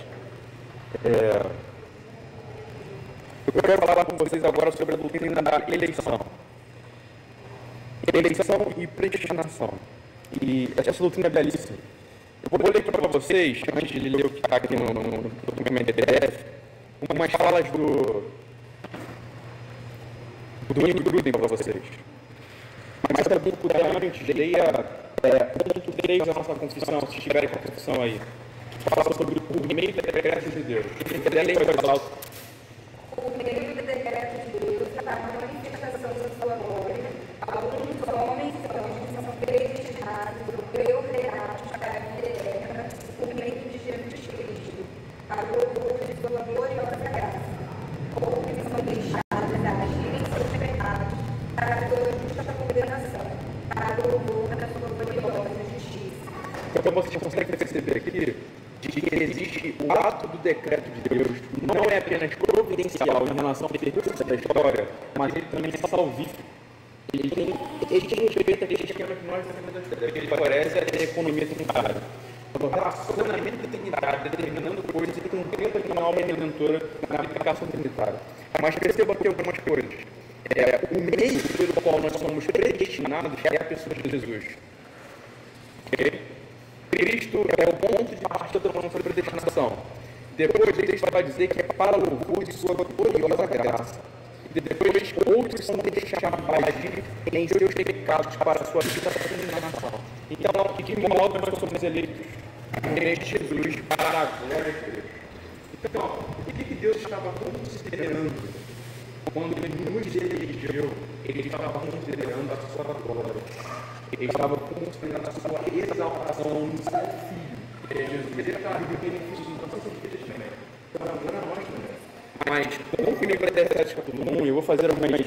[SPEAKER 1] Eu quero falar com vocês agora sobre a doutrina da eleição. Eleição e predestinação. E essa doutrina é belíssima. Eu vou ler para vocês, antes de ler o que está aqui no documento PDF, umas falas do Wayne Grudem para vocês. Mas também, puder, antes, leia ponto 3 da nossa confissão, se estiverem com a confissão aí. Fala sobre o meio do decreto de Deus. Quem quiser, leia mais alto.
[SPEAKER 3] Por meio do decreto de Deus, para a manifestação da sua glória, alguns homens são predestinados pelo reinado para a vida eterna, por meio de Jesus Cristo, a louvor de sua gloriosa graça. Outros são deixados a agirem seus pecados para a sua justa condenação, para a louvor da sua gloriosa justiça.
[SPEAKER 1] Então vocês conseguem perceber aqui de que existe o ato fato do decreto de Deus não é apenas providencial em relação ao percurso da história, mas ele também é salvífico. Ele tem respeito àquele esquema que nós temos da história. Ele favorece a economia tributária. O relacionamento da Trindade, determinando coisas e contempla que não há uma redentora na aplicação trinitária. Mas perceba aqui algumas coisas. O meio pelo qual nós somos predestinados é a pessoa de Jesus. Okay? Cristo é o ponto de partida da nossa predestinação. Depois ele vai dizer que é para louvor de sua gloriosa graça. E depois outros são deixados agir em seus pecados para a sua vida condenação. Então, de que modo nós somos eleitos? Neste Jesus para a glória de Deus. Então, o que Deus estava considerando quando ele nos elegeu? Ele estava considerando a sua glória. Ele estava considerando a sua exaltação no seu Filho. Jesus, ele estava vivendo benefícios do nosso Filho também. Então, agora nós também. Mas, como que para Efésios capítulo 1, eu vou fazer algumas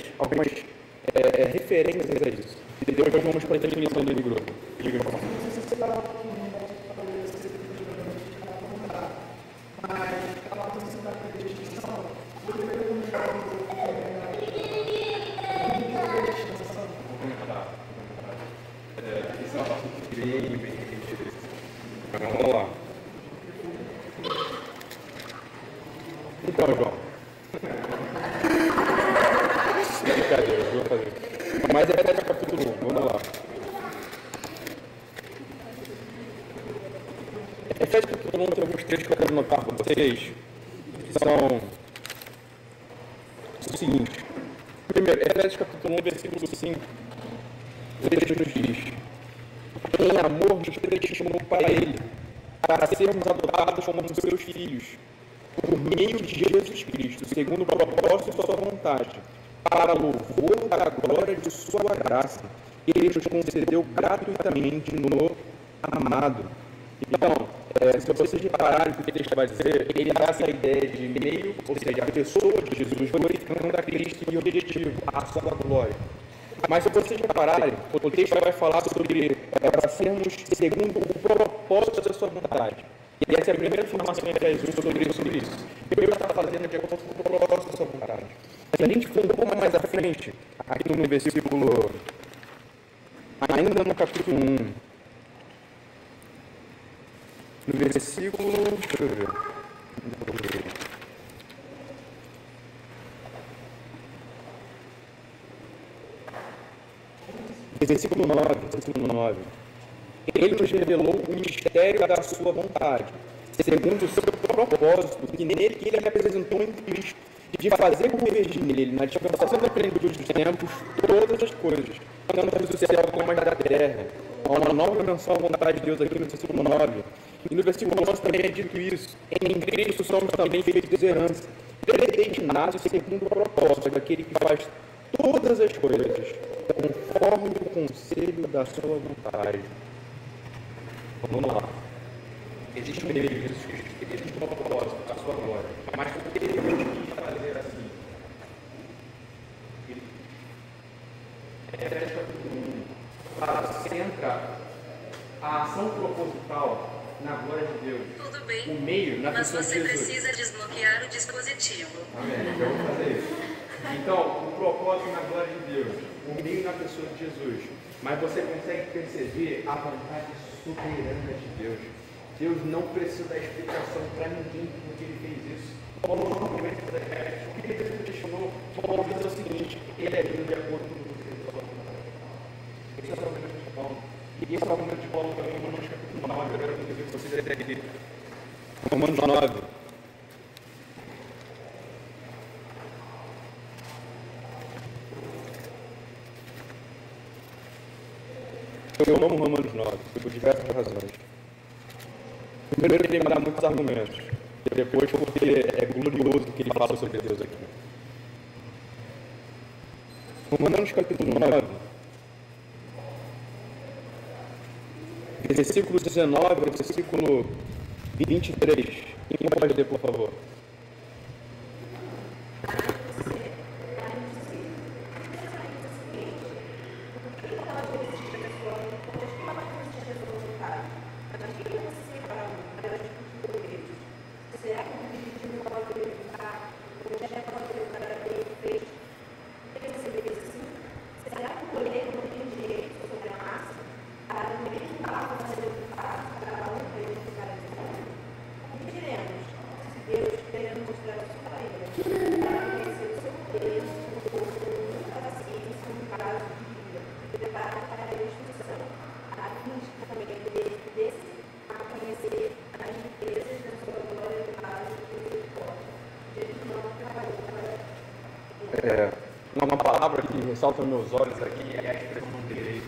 [SPEAKER 1] referências a isso. E depois vamos para a definição do livro. Diga, irmão. Vamos lá. Então, João. Brincadeira, eu vou fazer. Mas Efésios capítulo 1, vamos lá. Efésios capítulo 1 tem alguns trechos que eu quero notar para vocês, que são o seguinte. Primeiro, Efésios capítulo 1, versículo 5, o texto nos diz: em amor nos predestinou para Ele, para sermos adotados como seus filhos, por meio de Jesus Cristo, segundo o propósito de sua vontade, para louvor da glória de sua graça, que Ele nos concedeu gratuitamente no amado. Então, se vocês repararem o que o texto vai dizer, ele dá essa ideia de meio, ou seja, a pessoa de Jesus glorificando a Cristo e o objetivo, a sua glória. Mas se vocês repararem, o texto vai falar sobre para sermos segundo o propósito da sua vontade. E essa é a primeira afirmação de Jesus sobre isso. Deus está fazendo de acordo com o propósito da sua vontade. Se a gente for um pouco mais à frente, aqui no versículo, ainda no capítulo 1, no versículo, deixa eu ver. Versículo 9. Ele nos revelou o mistério da sua vontade, segundo o seu propósito, que nele que ele representou em Cristo, de fazer convergir nele, na dispensação da plenitude dos tempos, todas as coisas, tanto do céu como as da terra. Há uma nova menção à vontade de Deus aqui no versículo 9. E no versículo 11 também é dito isso: em Cristo somos também feitos herança, predestinados segundo o propósito daquele que faz todas as coisas conforme o conselho da sua vontade. Vamos lá. Existe um meio de Jesus Cristo, existe um propósito da sua glória. Mas por que Deus quis fazer assim? Efésios capítulo 1 centra a ação proposital na glória de Deus.
[SPEAKER 8] Tudo bem,
[SPEAKER 1] o meio na
[SPEAKER 8] mas
[SPEAKER 1] pessoa
[SPEAKER 8] você
[SPEAKER 1] de Jesus.
[SPEAKER 8] precisa desbloquear o dispositivo.
[SPEAKER 1] Amém. Eu vou fazer isso. Então, o propósito na glória de Deus, o meio na pessoa de Jesus. Mas você consegue perceber a vontade soberana de Deus. Deus não precisa dar explicação para ninguém porque ele fez isso. Paulo não comenta das regras. O que ele questionou, Paulo diz o seguinte: ele é vindo de acordo com o que ele falou. Esse é o argumento de Paulo. E esse é o argumento de Paulo também em Romanos capítulo 9. Eu quero que vocês até aqui. Romanos 9. Eu amo Romanos 9, por diversas razões. Primeiro, ele me dá muitos argumentos. E depois, porque é glorioso o que ele fala sobre Deus aqui. Romanos capítulo 9, versículo 19, versículo 23. Quem pode ler, por favor?
[SPEAKER 3] Será
[SPEAKER 1] Uma palavra que ressalta aos meus olhos aqui é a expressão direito.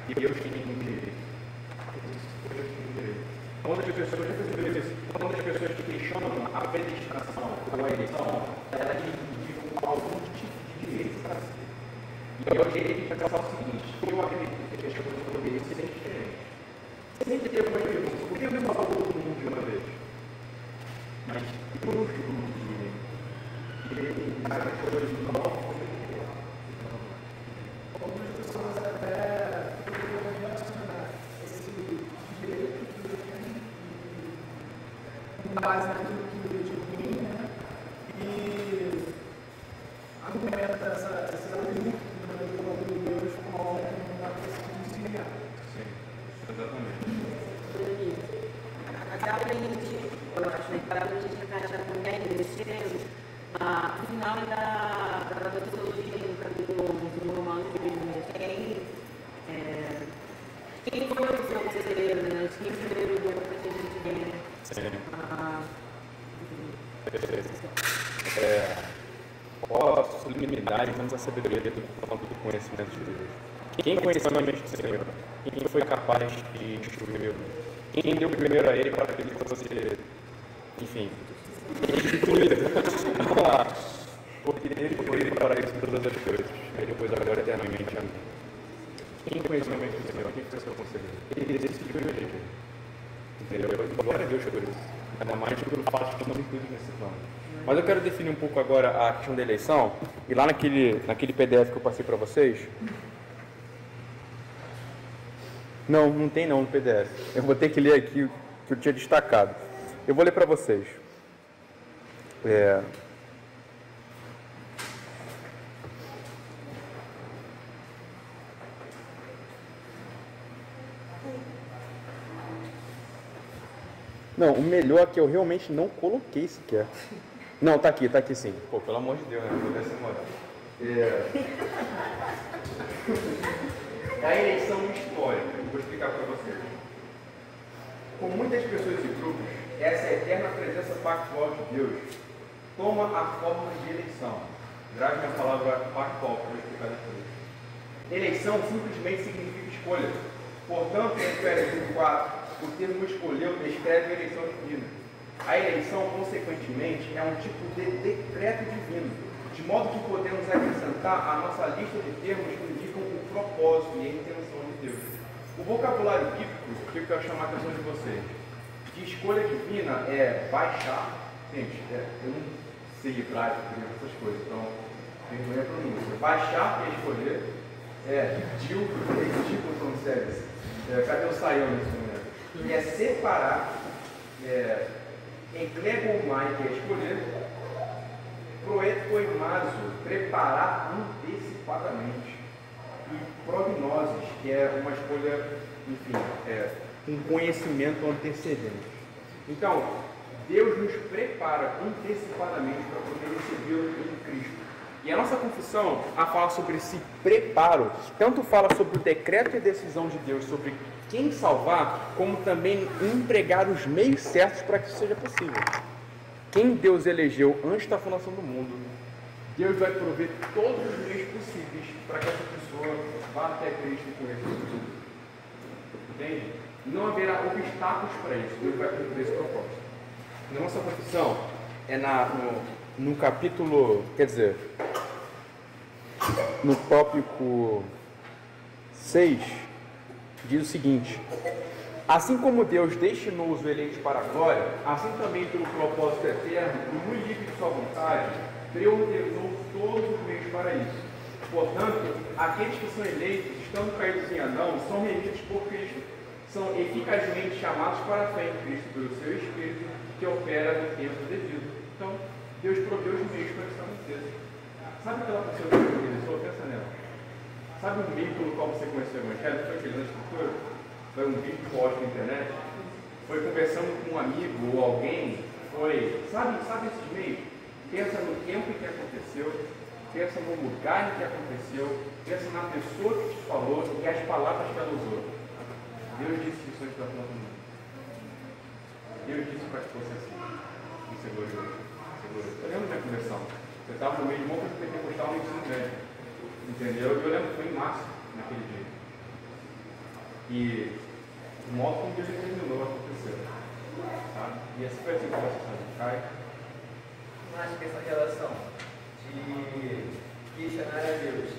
[SPEAKER 1] Deus tem um direito. Quando as pessoas que questionam a predestinação ou a eleição, elas indicam algum tipo de direito para si. E eu direito de pensar o seguinte: eu acredito que as pessoas poderiam ser diferentes. Sempre tem algumas perguntas: por que eu não falo todo mundo de uma vez? Mas por um estudo de direito, as pessoas não.
[SPEAKER 2] Algumas pessoas até poderiam relacionar esse direito com base naquilo que o Deus tem, né? E argumenta essa lei do próprio Deus como uma questão desviada.
[SPEAKER 1] Sim, exatamente.
[SPEAKER 5] Dá para a gente, eu acho, né, para a gente encaixar também nesse termo, o final da teologia no capítulo 11 do Romanos, quem foi o seu conselheiro, né? Quem primeiro deu para que a gente venha.
[SPEAKER 1] Qual a sublimidade, menos a sabedoria do conhecimento de Deus? Quem conheceu a mente do Senhor? Quem foi capaz de instruí-lo? Quem deu primeiro a ele para que ele fosse, enfim, instruído? Porque ele foi para isso todas as coisas. Aí depois agora eternamente. Amém. Quem conheceu a mente do Senhor? Quem foi seu conselheiro? Ele decidiu eleger. Entendeu? Glória a Deus por isso. Ainda mais pelo fato de que não incluídos nesse plano. Mas eu quero definir um pouco agora a questão da eleição. E lá naquele PDF que eu passei para vocês. Não tem não no PDF. Eu vou ter que ler aqui o que eu tinha destacado. Eu vou ler para vocês. Não, o melhor é que eu realmente não coloquei sequer. Não, tá aqui sim. Pô, pelo amor de Deus, né? Vou ver essa moral. É a eleição histórica. Eu vou explicar para vocês. Com muitas pessoas e grupos, essa eterna presença pactual de Deus toma a forma de eleição. Grave minha palavra pactual para eu explicar depois. Eleição simplesmente significa escolha. Portanto, em Efésios 4, o termo escolheu descreve a eleição divina. A eleição, consequentemente, é um tipo de decreto divino, de modo que podemos acrescentar à nossa lista de termos que indicam o propósito e a intenção de Deus. O vocabulário bíblico, que eu quero chamar a atenção de vocês, de escolha divina é baixar. Gente, eu não sei hebraico, essas coisas, então vergonha a pronúncia. Baixar é escolher, cadê o saião nesse momento? E é separar, enklegomai, que é escolher, proetoimazo, preparar antecipadamente, e prognosis, que é uma escolha, enfim, um conhecimento antecedente. Então, Deus nos prepara antecipadamente para poder recebê-lo em Cristo. E a nossa confissão, a falar sobre esse preparo, tanto fala sobre o decreto e decisão de Deus sobre quem salvar, como também empregar os meios certos para que isso seja possível. Quem Deus elegeu antes da fundação do mundo, Deus vai prover todos os meios possíveis para que essa pessoa vá até Cristo e conheça Jesus. Entende? Não haverá obstáculos para isso. Deus vai cumprir esse propósito. Na nossa confissão, no capítulo, quer dizer, no tópico 6, diz o seguinte: assim como Deus destinou os eleitos para a glória, assim também pelo propósito eterno e muito livre de sua vontade, Deus ordenou todos os meios para isso. Portanto, aqueles que são eleitos, estando caídos em Adão, são remidos por Cristo, são eficazmente chamados para a fé em Cristo pelo seu Espírito, que opera no tempo devido. Então, Deus proveu os meios para que isso aconteça. Sabe aquela pessoa que você conheceu? Pensa nela. Sabe o meio pelo qual você conheceu o Evangelho? Foi aquele na Escritura? Foi um vídeo que posta na internet? Foi conversando com um amigo ou alguém? Foi... Sabe esses meios? Pensa no tempo em que aconteceu, pensa no lugar em que aconteceu, pensa na pessoa que te falou e as palavras que ela usou. Deus disse que isso antes da planta do mundo. Deus disse para que fosse assim. Isso é glorioso. Está lendo minha conversão? Você estava no meio de uma coisa pentecostal no ensino médio. Entendeu? Eu lembro que foi em março, naquele dia. E o modo como Deus determinou aconteceu. Sabe? E essa foi a situação, sabe? Cai.
[SPEAKER 7] Eu acho que essa relação de questionar a Deus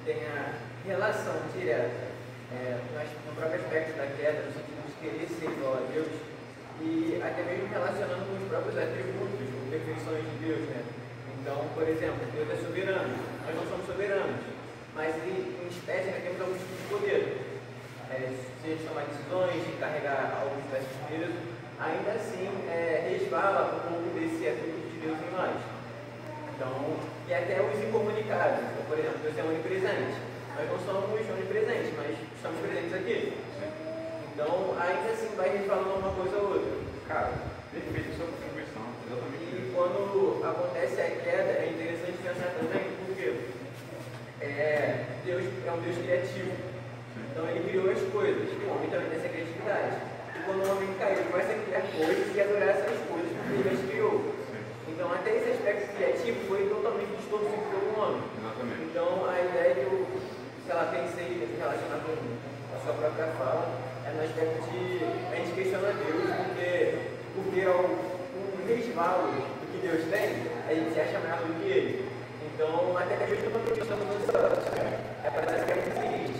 [SPEAKER 7] tem a relação direta no próprio aspecto da queda, no sentido de querer ser igual a Deus, e até mesmo relacionando com os próprios atributos ou perfeições de Deus, né? Então, por exemplo, Deus é soberano, nós não somos soberanos, mas em espécie nós temos algum tipo de poder. Se a gente tomar decisões, de carregar alguma espécie de peso, ainda assim resvala um pouco desse atributo de Deus em nós. Então, e até os incomunicados. Então, por exemplo, Deus é onipresente. Nós não somos onipresentes, mas estamos presentes aqui. Então, ainda assim vai resvalando uma coisa ou outra.
[SPEAKER 1] Cara, perfeito sua contribuição, exatamente.
[SPEAKER 7] E quando acontece a queda, é interessante pensar também, porque Deus é um Deus criativo. Então ele criou as coisas, o homem também tem essa criatividade. E quando o homem caiu, ele começa a criar coisas e adorar essas coisas que ele as criou. Então até esse aspecto criativo foi totalmente distorcido pelo homem.
[SPEAKER 1] Exatamente.
[SPEAKER 7] Então a ideia que eu, pensei em relacionar com a sua própria fala é no aspecto de a gente questiona Deus porque um resvalo do que Deus tem, a gente se acha maior do que ele. Então até que a gente não estamos ansiosos. Parece que é o seguinte,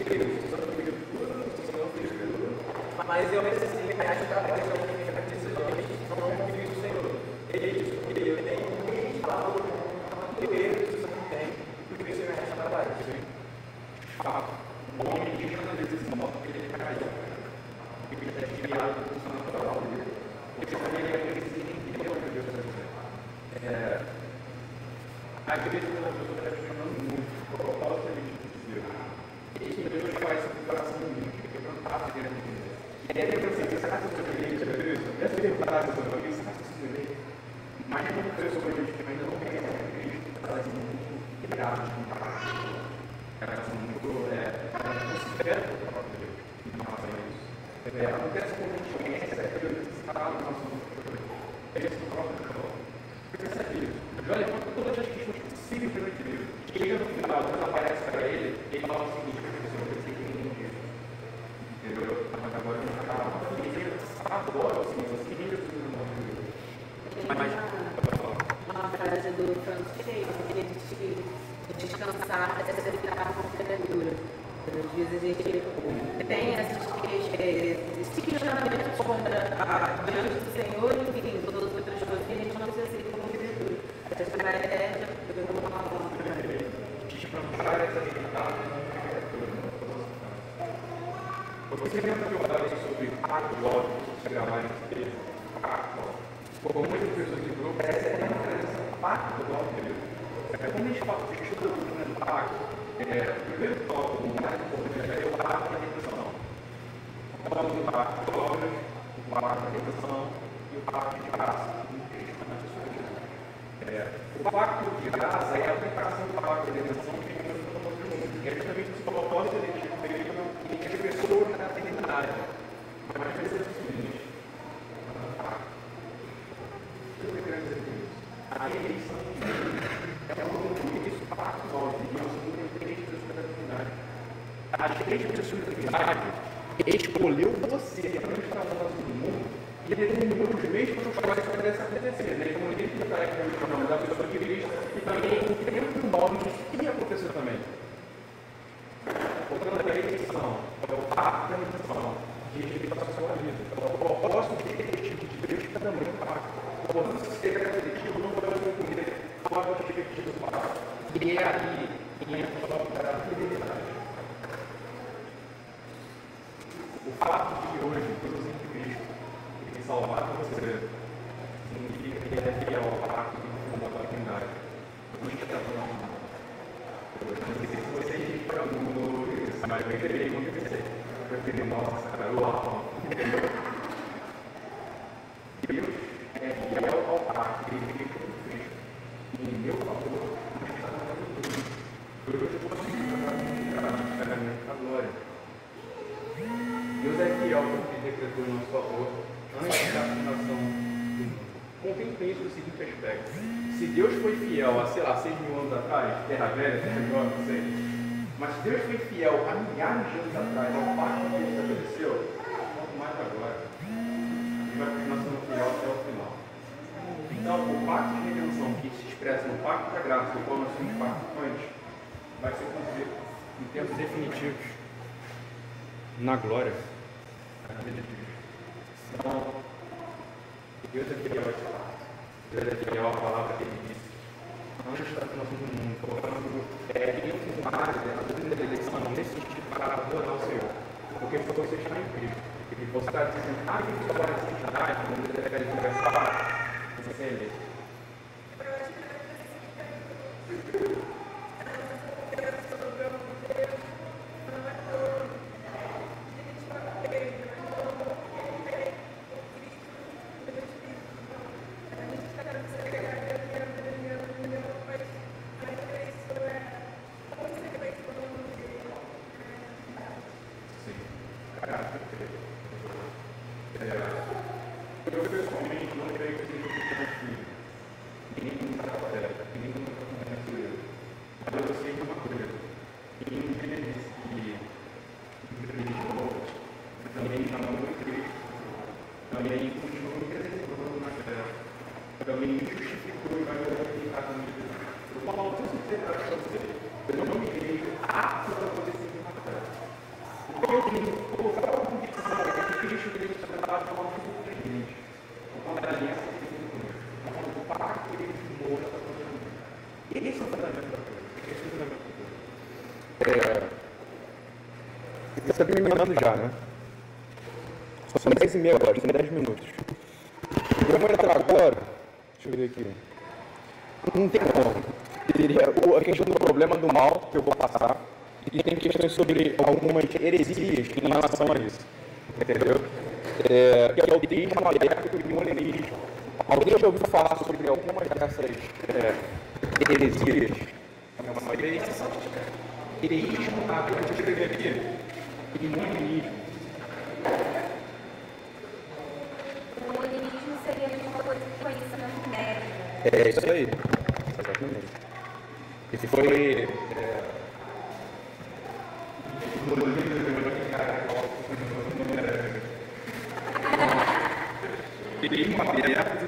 [SPEAKER 7] mas eu mesmo assim me acho capaz de tomar decisões não confio no Senhor. Eu tenho um resvalo, um poder que você não tem, por isso eu me acho capaz.
[SPEAKER 1] O homem que cada vez se mostra que ele caiu, porque ele está desviado do curso natural dele, porque também ele precisa entender o que Deus está dizendo. Às vezes as pessoas estão questionando muito o propósito que a gente precisa. E Deus faz isso com o coração muito, porque não está querendo entender. E aí eu pensei, será que eu sou feliz? Essa verdade sobre a vida, será que eu sou feliz? Mas é uma pessoa que ainda não tem essa Cristo, elas são muito ligadas com o coração. Elas são muito consideram o próprio Deus em relação a isso. Acontece com a gente conhece aquilo que está no nosso mundo. Pensa no próprio Deus. Percebe isso. Já levanta todas as questões possíveis perante Deus. Chega no final, quando aparece para ele fala o seguinte: professor, eu sei que ninguém diz. Entendeu? Mas agora eu não acabo. Ele adora o Senhor, assim, ele é o nome de Deus. Mas,
[SPEAKER 5] uma frase do Francis Schaeffer, que ele diz que descansar é aceitar com criatura. Às vezes a gente tem esses questionamentos diante do Senhor, enfim, todas as outras coisas que a gente não se aceita como criatura. Essa é uma forma.
[SPEAKER 1] Descansar essa dignidade como criatura. Você lembra que eu falei sobre pacto lógico, se gravar nesse texto? Pacto. Como muitas pessoas de grupo, essa é a diferença. Pacto lógico. Quando a gente fala de estudo do pacto, o primeiro tópico, o mais importante, é o pacto da redenção. Então, o pacto lógico, o pacto da redenção e o pacto de graça. O pacto de graça é a aplicação do pacto da redenção que a gente está fazendo. É justamente esse propósito de ter feito em que a pessoa está na eternidade. Mas precisa ser o seguinte: a eleição é um compromisso pactual de Deus com três pessoas da eternidade. As três pessoas da eternidade escolheu você antes da fundação do mundo e determinou os meios pelos quais isso pudesse acontecer. Como ele está aqui no nome da pessoa de Cristo, e também o tempo do nome que ia acontecer também. Portanto, a eleição é o pacto da redenção de respeito à sua vida. É o propósito definitivo de Deus que também é o pacto. Portanto, se você é definitivo, não pode confundir qual é o objetivo do pacto. E é aí que entra a fidelidade. O fato de hoje, todos em Cristo, tem salvado você, significa que ele é fiel ao pacto que fundou a Trindade. Não está falando. Eu não sei se vocês estão no isso, mas eu entendi quando eu pensei. Eu falei, nossa, cara, uau! Deus é fiel ao pacto que ele fez com Cristo. E em meu favor, não está fazendo tudo. Eu consigo a glória. Deus é fiel ao que decretou em nosso favor antes da fundação do mundo. contemplem isso do seguinte aspecto. Se Deus foi fiel há, sei lá, 6.000 anos atrás, terra velha, terra nova, não sei, mas se Deus foi fiel há milhares de anos atrás ao pacto que ele estabeleceu, quanto mais agora, ele vai continuar sendo fiel até o final. Então, o pacto de redenção que se expressa no pacto da graça, do qual nós somos participantes, vai ser cumprido em tempos definitivos, na glória. Então, Deus é fiel a esse pacto. Deus é fiel à palavra que ele disse. Não está no mundo, colocando ênfase na doutrina da eleição, nesse sentido, para adorar o Senhor. Porque você está em Cristo. E você está dizendo, que agora é santidade, quando você deve conversar, você é eleito. Eu pessoalmente não creio que seja um filho. Ninguém nunca trabalha, ninguém nunca conhece ele. Mas eu sei de uma coisa. Que um dia ele disse que acreditou, também chamou de Cristo, também continuou me preservando na terra, também me justificou e vai me glorificar também. Eu falo tudo isso para você. Eu não me vejo apto para poder seguir na terra. O que eu tenho colocado a convicção é que Cristo deve ser tratado de uma forma diferente. Por conta da aliança que ele tem conosco. Por conta do pacto que ele firmou essa coisa. Esse é o fundamento da coisa. Esse é o fundamento da coisa. Você está terminando já, né? São 10h30 agora, são 10 minutos. Eu vou entrar agora. Deixa eu ver aqui. Não tem como. A questão do problema do mal que eu vou passar. E tem questões sobre algumas heresias em relação a isso. Entendeu? Que é o teísmo aberto e o monerismo. Alguém já ouviu falar sobre algumas dessas heresias? É uma heresia. Teísmo aberto, deixa eu escrever aqui. E monerismo.
[SPEAKER 3] O monerismo seria a mesma coisa que conhecimento médio.
[SPEAKER 1] É isso aí. Exatamente. Esse foi. Teísmo aberto.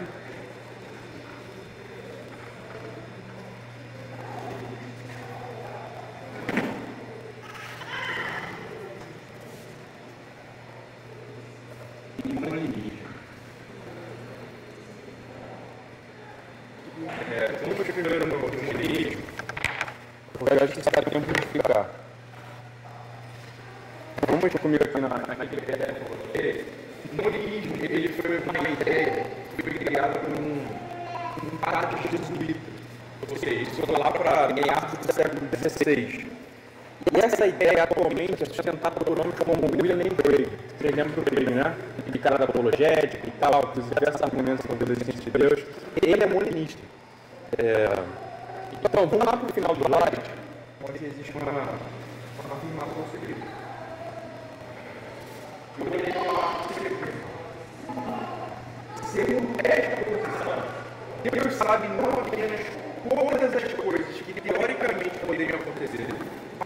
[SPEAKER 1] E monerismo. Vamos primeiro no monerismo. Porque eu acho que isso dá tempo de explicar. Vamos comigo aqui naquele PDF porque o monerismo ele foi uma ideia que foi criada por um padre jesuíta. Ou seja, isso foi lá para meados do século XVI. E essa ideia atualmente é sustentada por homens como William Lane Craig. Vocês lembram dele, né? Aquele cara da apologética e tal, que usa diversos argumentos sobre a existência de Deus. Ele é monista. Então, vamos lá para o final do slide, onde existe uma afirmação sobre isso. Eu vou ler uma segundo esta posição, Deus sabe não apenas todas as coisas que teoricamente poderiam acontecer,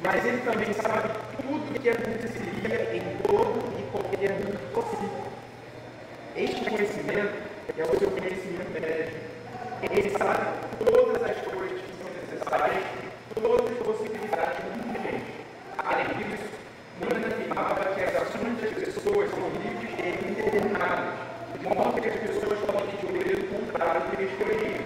[SPEAKER 1] mas Ele também sabe tudo o que aconteceria em todo e qualquer mundo possível. Este conhecimento é o seu conhecimento médio. Ele sabe todas as coisas que são necessárias, todas as possibilidades contingentes. Além disso, Mano afirmava que as ações das pessoas são livres e indeterminadas, de modo que as pessoas podem escolher o contrário do que escolheriam.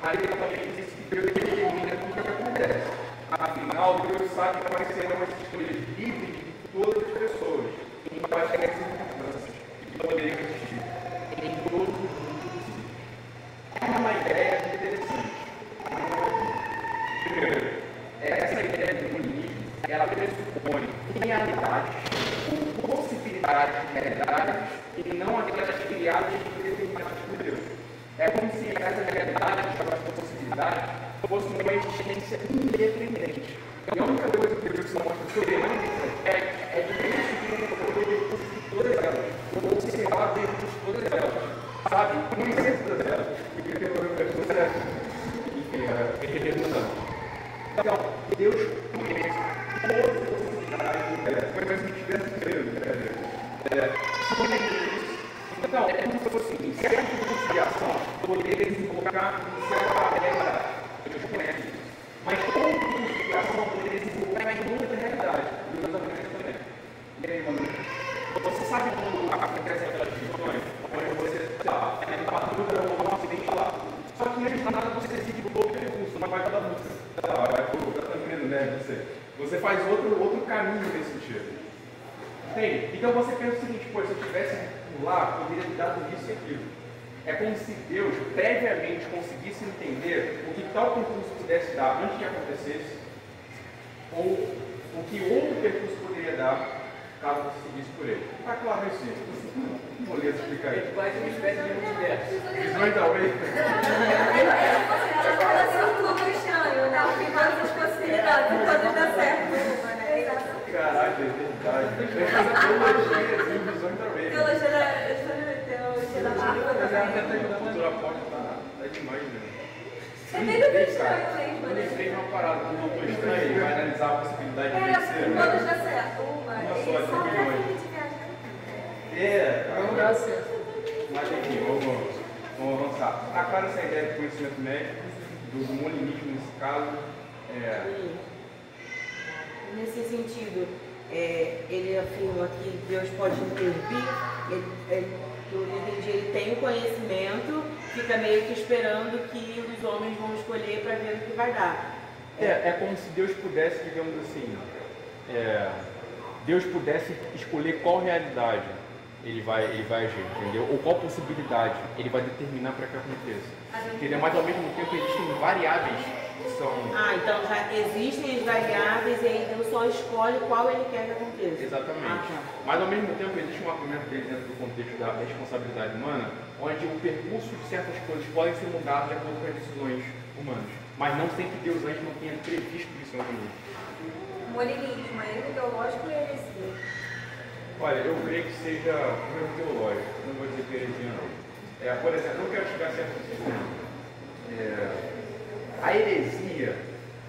[SPEAKER 1] Mas ele também disse que Deus determina tudo o que acontece. Afinal, Deus sabe quais serão as escolhas livres de todas as pessoas, em quaisquer circunstâncias, que poderiam existir, em todos os mundos possíveis. É uma ideia interessante. Primeiro, essa ideia do monismo, ela pressupõe realidades ou possibilidades de realidades e não aquelas criadas e determinadas por Deus. É como se essas realidades, essas possibilidades, fossem uma existência independente. E a única coisa que Deus mostra soberano é de Deus que tem o poder de todas elas, ou observar Deus de todas elas. sabe com certeza dela. E que eu enfim, redundante. Então, Deus conhece todas as possibilidades, foi como se estivesse vendo, então, é como se fosse em certa conciliação, poderia desembocar em certa realidade. Deus conhece isso. Mas como conciliação poderia desembocar em muita realidade. Deus conhece também. E aí, mano? Você sabe quando acontecem aquelas discussões, onde você, sei lá, tem uma dúvida ou um acidente lá. Só que antes de nada você decide por outro recurso, não vai pela música. Vai por tranquilo, né? Você faz outro caminho nesse sentido. Entende? Então você pensa o seguinte, pô, se eu tivesse lá, poderia ter dado isso e aquilo. É como se Deus previamente conseguisse entender o que tal percurso pudesse dar antes que acontecesse, ou o que outro percurso poderia dar caso você seguisse por ele. Está claro isso? Não vou ler explicar aí.
[SPEAKER 7] É quase uma espécie de multiverso.
[SPEAKER 1] Visões da Wave.
[SPEAKER 3] Todas as possibilidades, todas dá certo.
[SPEAKER 1] Caraca, é verdade. Tem que fazer teologia, assim, visões da Wave.
[SPEAKER 3] Teologia da
[SPEAKER 1] A cultura pop tá demais, né?
[SPEAKER 3] É meio estranho mesmo,
[SPEAKER 1] Eu
[SPEAKER 3] né?
[SPEAKER 1] lembrei de uma parada do Doutor Estranho, ele vai analisar a possibilidade de vencer.
[SPEAKER 3] Todas dá certo.
[SPEAKER 1] Uma só, de milhões.
[SPEAKER 4] Não dá certo.
[SPEAKER 1] Mas enfim, vamos avançar. Está clara essa ideia do conhecimento médico, do molinismo nesse caso.
[SPEAKER 5] Nesse sentido, ele afirma que Deus pode intervir, ele tem o conhecimento, fica meio que esperando que os homens vão escolher para ver o que vai dar.
[SPEAKER 1] É como se Deus pudesse, digamos assim, Deus pudesse escolher qual realidade ele vai agir, entendeu? Ou qual possibilidade ele vai determinar para que aconteça. Entendeu? Mas ao mesmo tempo existem variáveis que são...
[SPEAKER 5] Então já existem as variáveis e aí Deus só escolhe qual ele quer que aconteça.
[SPEAKER 1] Exatamente. Mas ao mesmo tempo existe um argumento dele dentro do contexto da responsabilidade humana, onde o percurso de certas coisas podem ser mudados de acordo com as decisões humanas. Mas não sempre Deus antes não tenha previsto isso em algum momento.
[SPEAKER 3] Molinismo, erro ideológico e heresia.
[SPEAKER 1] Olha, eu creio que seja um erro teológico, não vou dizer que é heresia não. Por exemplo, eu não quero chegar a certo exemplo. A heresia,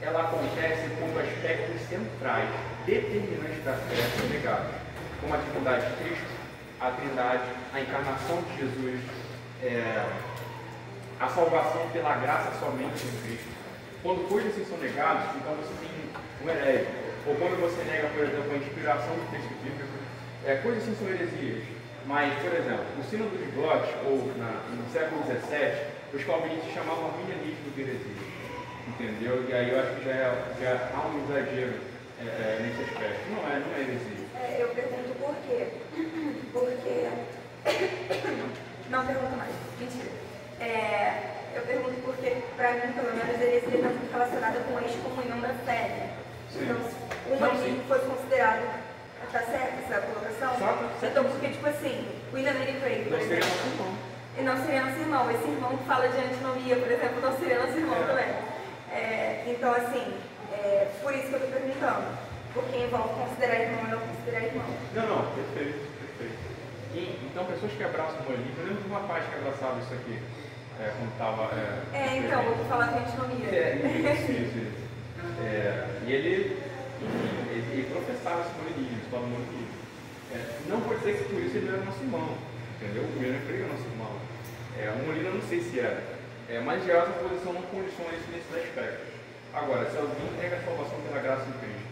[SPEAKER 1] ela acontece quando aspectos centrais, determinantes da fé são negados, como a divindade de Cristo, a Trindade, a encarnação de Jesus, a salvação pela graça somente em Cristo. Quando coisas assim são negadas, então você tem um herege. Ou quando você nega, por exemplo, a inspiração do texto bíblico, coisas assim são heresias. Mas, por exemplo, o sino dos glotes, ou no século XVII, os calvinistas chamavam arminianismo de heresia. Entendeu? E aí eu acho que já há um exagero nesse aspecto. Não é heresia.
[SPEAKER 3] Eu pergunto por quê? Porque... Não pergunto mais. Mentira. Eu pergunto porque, para mim, pelo menos, heresia está muito relacionada com a excomunhão da fé, né? Então, o humanismo foi considerado, tá certo essa colocação? Então, porque, tipo assim, o William Lane Craig, por exemplo, e não seria nosso irmão. Esse irmão que fala de antinomia, por exemplo, não seria nosso irmão também. Então, assim, por isso que eu estou perguntando, porque envolve considerar irmão e não considerar irmão.
[SPEAKER 1] Não, perfeito. Então, pessoas que abraçam o humanismo, eu lembro de um rapaz que abraçava isso aqui, quando estava...
[SPEAKER 3] então, vou falar de antinomia.
[SPEAKER 1] Isso. E ele professava esse monismo, estava no monismo. Não vou dizer que por isso ele não era nosso irmão, entendeu? O William Craig é nosso irmão. O Molina eu não sei se era, mas já essa posição não condiciona isso nesses aspectos. Agora, se alguém nega a salvação pela graça de Cristo,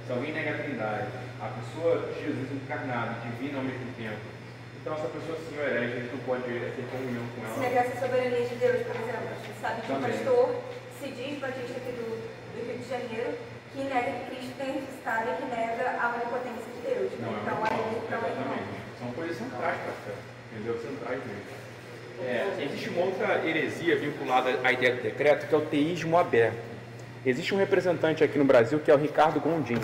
[SPEAKER 1] se alguém nega a Trindade, a pessoa de Jesus encarnado, divina ao mesmo tempo, então essa pessoa sim é herege, a gente não pode ter comunhão com ela.
[SPEAKER 3] Se negar a soberania de Deus, por exemplo, a gente sabe que um pastor se diz batista aqui do Rio de Janeiro, que nega que Cristo tem ressuscitado e que nega a onipotência de Deus. Então,
[SPEAKER 1] exatamente. São coisas centrais para a fé, entendeu? Centrais mesmo. Existe uma outra heresia vinculada à ideia do decreto, que é o teísmo aberto. Existe um representante aqui no Brasil que é o Ricardo Gondim.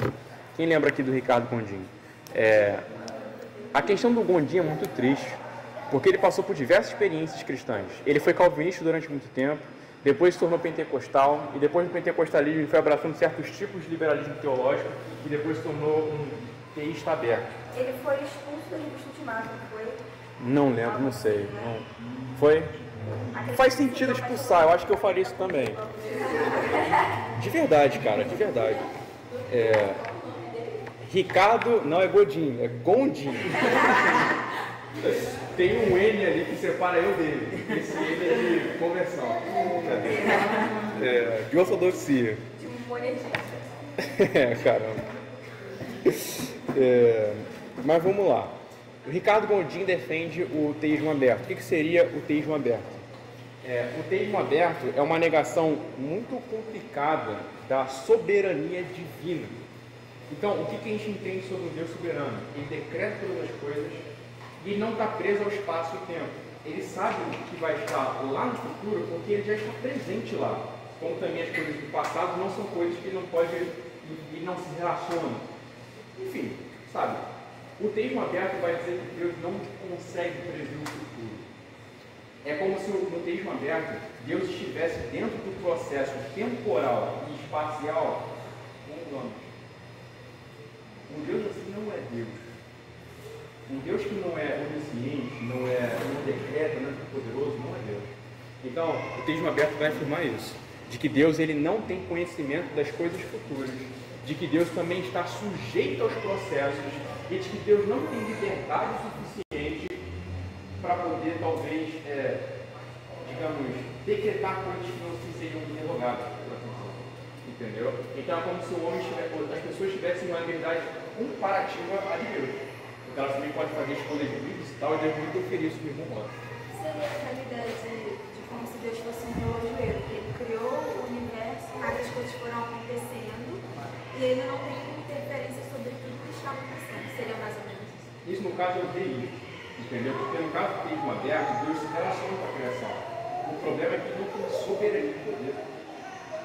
[SPEAKER 1] Quem lembra aqui do Ricardo Gondim? A questão do Gondim é muito triste, porque ele passou por diversas experiências cristãs. Ele foi calvinista durante muito tempo, depois se tornou pentecostal, e depois do pentecostalismo ele foi abraçando certos tipos de liberalismo teológico, e depois se tornou um teísta aberto.
[SPEAKER 3] Ele foi expulso da revista Ultimato, não foi?
[SPEAKER 1] Não lembro, não sei. Foi? Faz sentido expulsar, eu acho que eu faria isso também. De verdade, cara, de verdade. Ricardo não é Godinho, é Gondim. Tem um N ali que separa eu dele. Esse N é de conversão. De ortodoxia.
[SPEAKER 3] De um monetista.
[SPEAKER 1] Caramba. Mas vamos lá. O Ricardo Gondim defende o teísmo aberto. O que seria o teísmo aberto? O teísmo aberto é uma negação muito complicada da soberania divina. Então, o que a gente entende sobre um Deus soberano? Ele decreta todas as coisas e ele não está preso ao espaço e tempo. Ele sabe o que vai estar lá no futuro porque ele já está presente lá. Como também as coisas do passado não são coisas que ele não pode e não se relacionam. Enfim, sabe? O teísmo aberto vai dizer que Deus não consegue prever o futuro. É como se no teísmo aberto Deus estivesse dentro do processo temporal e espacial com anos. Um Deus assim não é Deus. Um Deus que não é onisciente, não decreta, não é poderoso, não é Deus. Então, o teísmo aberto vai afirmar isso, de que Deus ele não tem conhecimento das coisas futuras, de que Deus também está sujeito aos processos e de que Deus não tem liberdade suficiente para poder, talvez, digamos, decretar coisas que não seriam derrogadas. Entendeu? Então é como se as pessoas tivessem uma liberdade comparativa a de Deus. Porque elas também podem fazer escolhas livres e tal, e Deus não interferir isso no mesmo modo.
[SPEAKER 3] Seria aquela ideia de como se Deus fosse um relojoeiro, que ele criou o universo, mas as coisas foram acontecendo e ele não tem interferência sobre tudo que está acontecendo. Seria mais ou menos isso.
[SPEAKER 1] Isso no caso é o deísmo, entendeu? Porque no caso do teísmo aberto, Deus se relaciona com a criação. O problema é que não tem soberania de poder.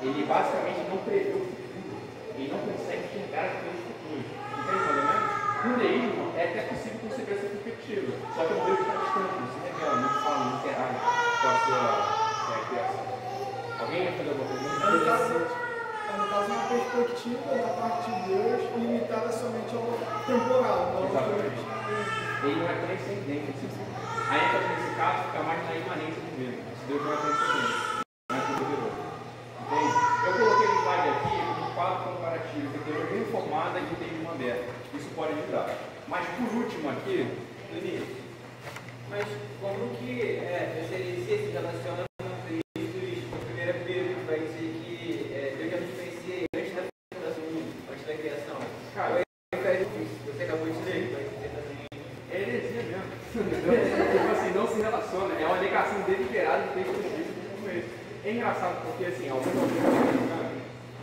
[SPEAKER 1] Ele basicamente não prevê o futuro. Ele não consegue enxergar as coisas futuras. Entende, mais ou menos? No deísmo é até possível conceber essa perspectiva. Só que o Deus está distante, não se revela, não fala, não interage com a sua criação. Alguém vai fazer alguma pergunta?
[SPEAKER 2] No caso, uma perspectiva da parte de Deus limitada somente ao temporal.
[SPEAKER 1] Exatamente. Ele não é transcendente. A ênfase nesse caso fica mais na imanência do mesmo. Se Deus não é transcendente, não é poderoso. Entende? Eu coloquei no slide aqui um quadro comparativo de teologia informada e teísmo aberto. Isso pode ajudar. Mas por último aqui,
[SPEAKER 7] Denis, mas como que esse se relaciona com Cristo no primeiro Pedro, que vai dizer que Deus já nos conhecia antes da fundação do mundo, antes da criação?
[SPEAKER 1] cara,
[SPEAKER 7] Você acabou de ler, vai dizer também.
[SPEAKER 1] é heresia mesmo. Tipo assim, não se relaciona. É uma negação deliberada do texto bíblico como esse. É engraçado porque, assim, alguns autores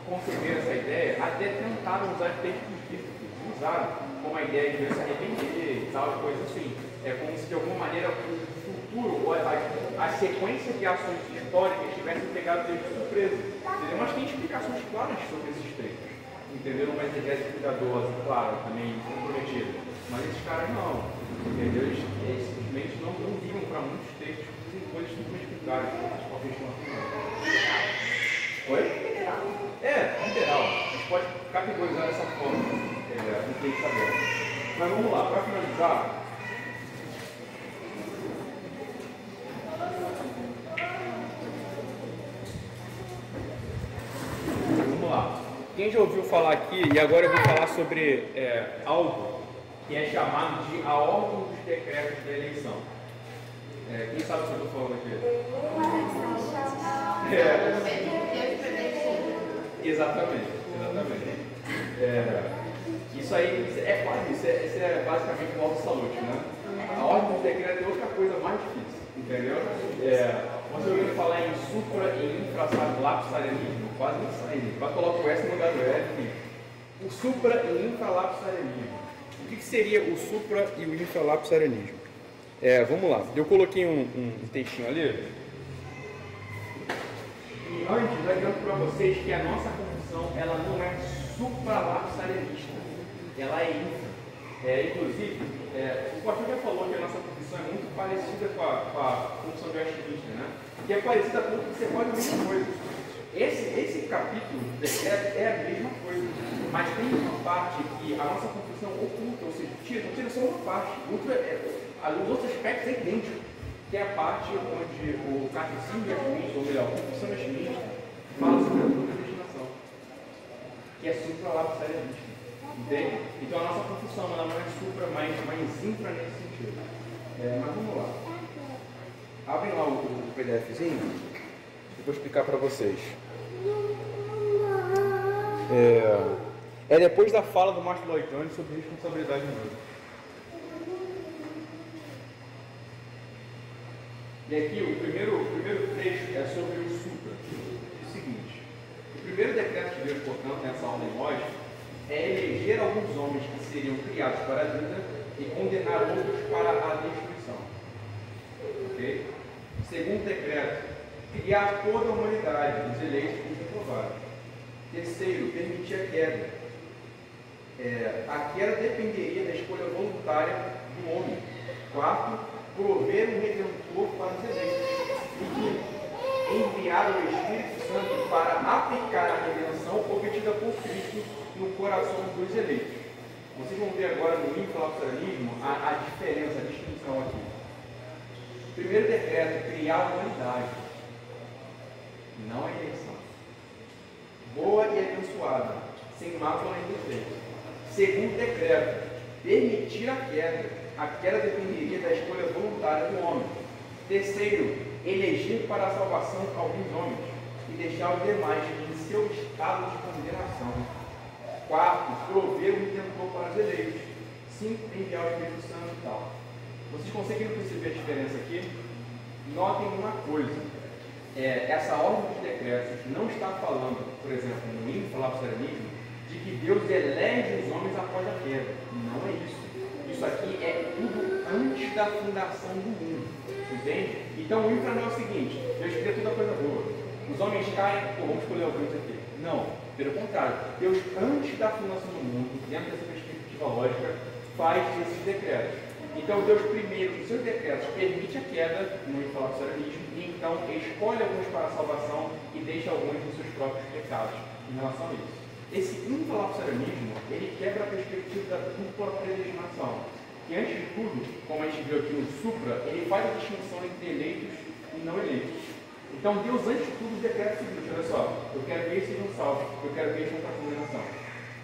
[SPEAKER 1] conceberam essa ideia, até tentaram usar textos bíblicos, usaram como a ideia de Deus se arrepender e tal, coisas assim. É como se de alguma maneira o futuro, ou a sequência de ações históricas tivessem pegado Deus de surpresa. Entendeu? Mas tem explicações claras sobre esses textos. Entendeu? Uma exegese cuidadosa, claro, também comprometida. Mas esses caras não. Entendeu? Eles simplesmente não viram para muitos textos que dizem coisas simplesmente explicadas, talvez não afirmam. Oi? Literal. A gente pode categorizar dessa forma no texto aberto. Mas vamos lá, para finalizar. Vamos lá. Quem já ouviu falar aqui, e agora eu vou falar sobre algo que é chamado de a ordem dos decretos da eleição. Quem sabe o que eu estou falando aqui? Exatamente. Isso aí é quase isso. Isso é basicamente o auto-salute, né? A ordem dos decretos é outra coisa mais difícil, entendeu? Você ouviu falar em supra e infralapsarianismo? Quase não sai, quase coloca o S no lugar do F. O supra e infralapsarianismo. O que seria o supra e o infralapsarianismo? Vamos lá, eu coloquei um textinho ali. E antes, adianto para vocês que a nossa confissão ela não é supralapsarianista, ela é infra. Inclusive, o pastor já falou que a nossa confissão é muito parecida com a confissão de Westminster, né? Que é parecida a ponto que você pode ver uma coisa. Esse capítulo é a mesma coisa, mas tem uma parte que a nossa confissão oculta, ou seja, tira só uma parte, os outros aspectos é idêntico. que é a parte onde o Catecismo de Schmitt, ou melhor, a Confissão de Schmitt, fala sobre a dupla destinação, que é supralapsarianismo. Entende? Então a nossa confissão ela não é supra, mas infra nesse sentido. Mas vamos lá. Abrem lá o PDFzinho, eu vou explicar para vocês. É depois da fala do Márcio Loitani sobre responsabilidade humana. E aqui o primeiro trecho é sobre o supra. É o seguinte: o primeiro decreto de Deus, portanto, nessa ordem lógica, é eleger alguns homens que seriam criados para a vida e condenar outros para a destruição. Ok? Segundo decreto, criar toda a humanidade, os eleitos e os reprovados. Terceiro, permitir a queda. A queda dependeria da escolha voluntária do homem. Quarto, prover um redentor para os eleitos. E quinto, enviar o Espírito Santo para aplicar a redenção obtida por Cristo no coração dos eleitos. Vocês vão ver agora no infralapsarianismo a diferença, a distinção aqui. Primeiro decreto, criar a humanidade, não a eleição. Boa e abençoada, sem mácula nem defeito. Segundo decreto, permitir a queda. A queda dependeria da escolha voluntária do homem. Terceiro, eleger para a salvação alguns homens e deixar os demais em seu estado de condenação. Quarto, prover um redentor para os eleitos. Cinco, enviar o Espírito Santo e tal. Vocês conseguem perceber a diferença aqui? Notem uma coisa. Essa ordem dos decretos não está falando, por exemplo, no infralapsarianismo, de que Deus elege os homens após a queda. Não é isso. Isso aqui é tudo antes da fundação do mundo. Entende? Então o infra não é o seguinte: Deus cria toda coisa boa. Os homens caem, vamos escolher alguns aqui. Não, pelo contrário. Deus, antes da fundação do mundo, dentro dessa perspectiva lógica, faz esses decretos. Então Deus primeiro, nos seus decretos, permite a queda no infralapsarianismo e então escolhe alguns para a salvação e deixa alguns dos seus próprios pecados em relação a isso. Esse infralapsarianismo, ele quebra a perspectiva da dupla predestinação, que antes de tudo, como a gente viu aqui no supra, ele faz a distinção entre eleitos e não eleitos. Então Deus, antes de tudo, decreta o seguinte: olha só, eu quero que eles sejam salvos, eu quero que eles vão para a condenação.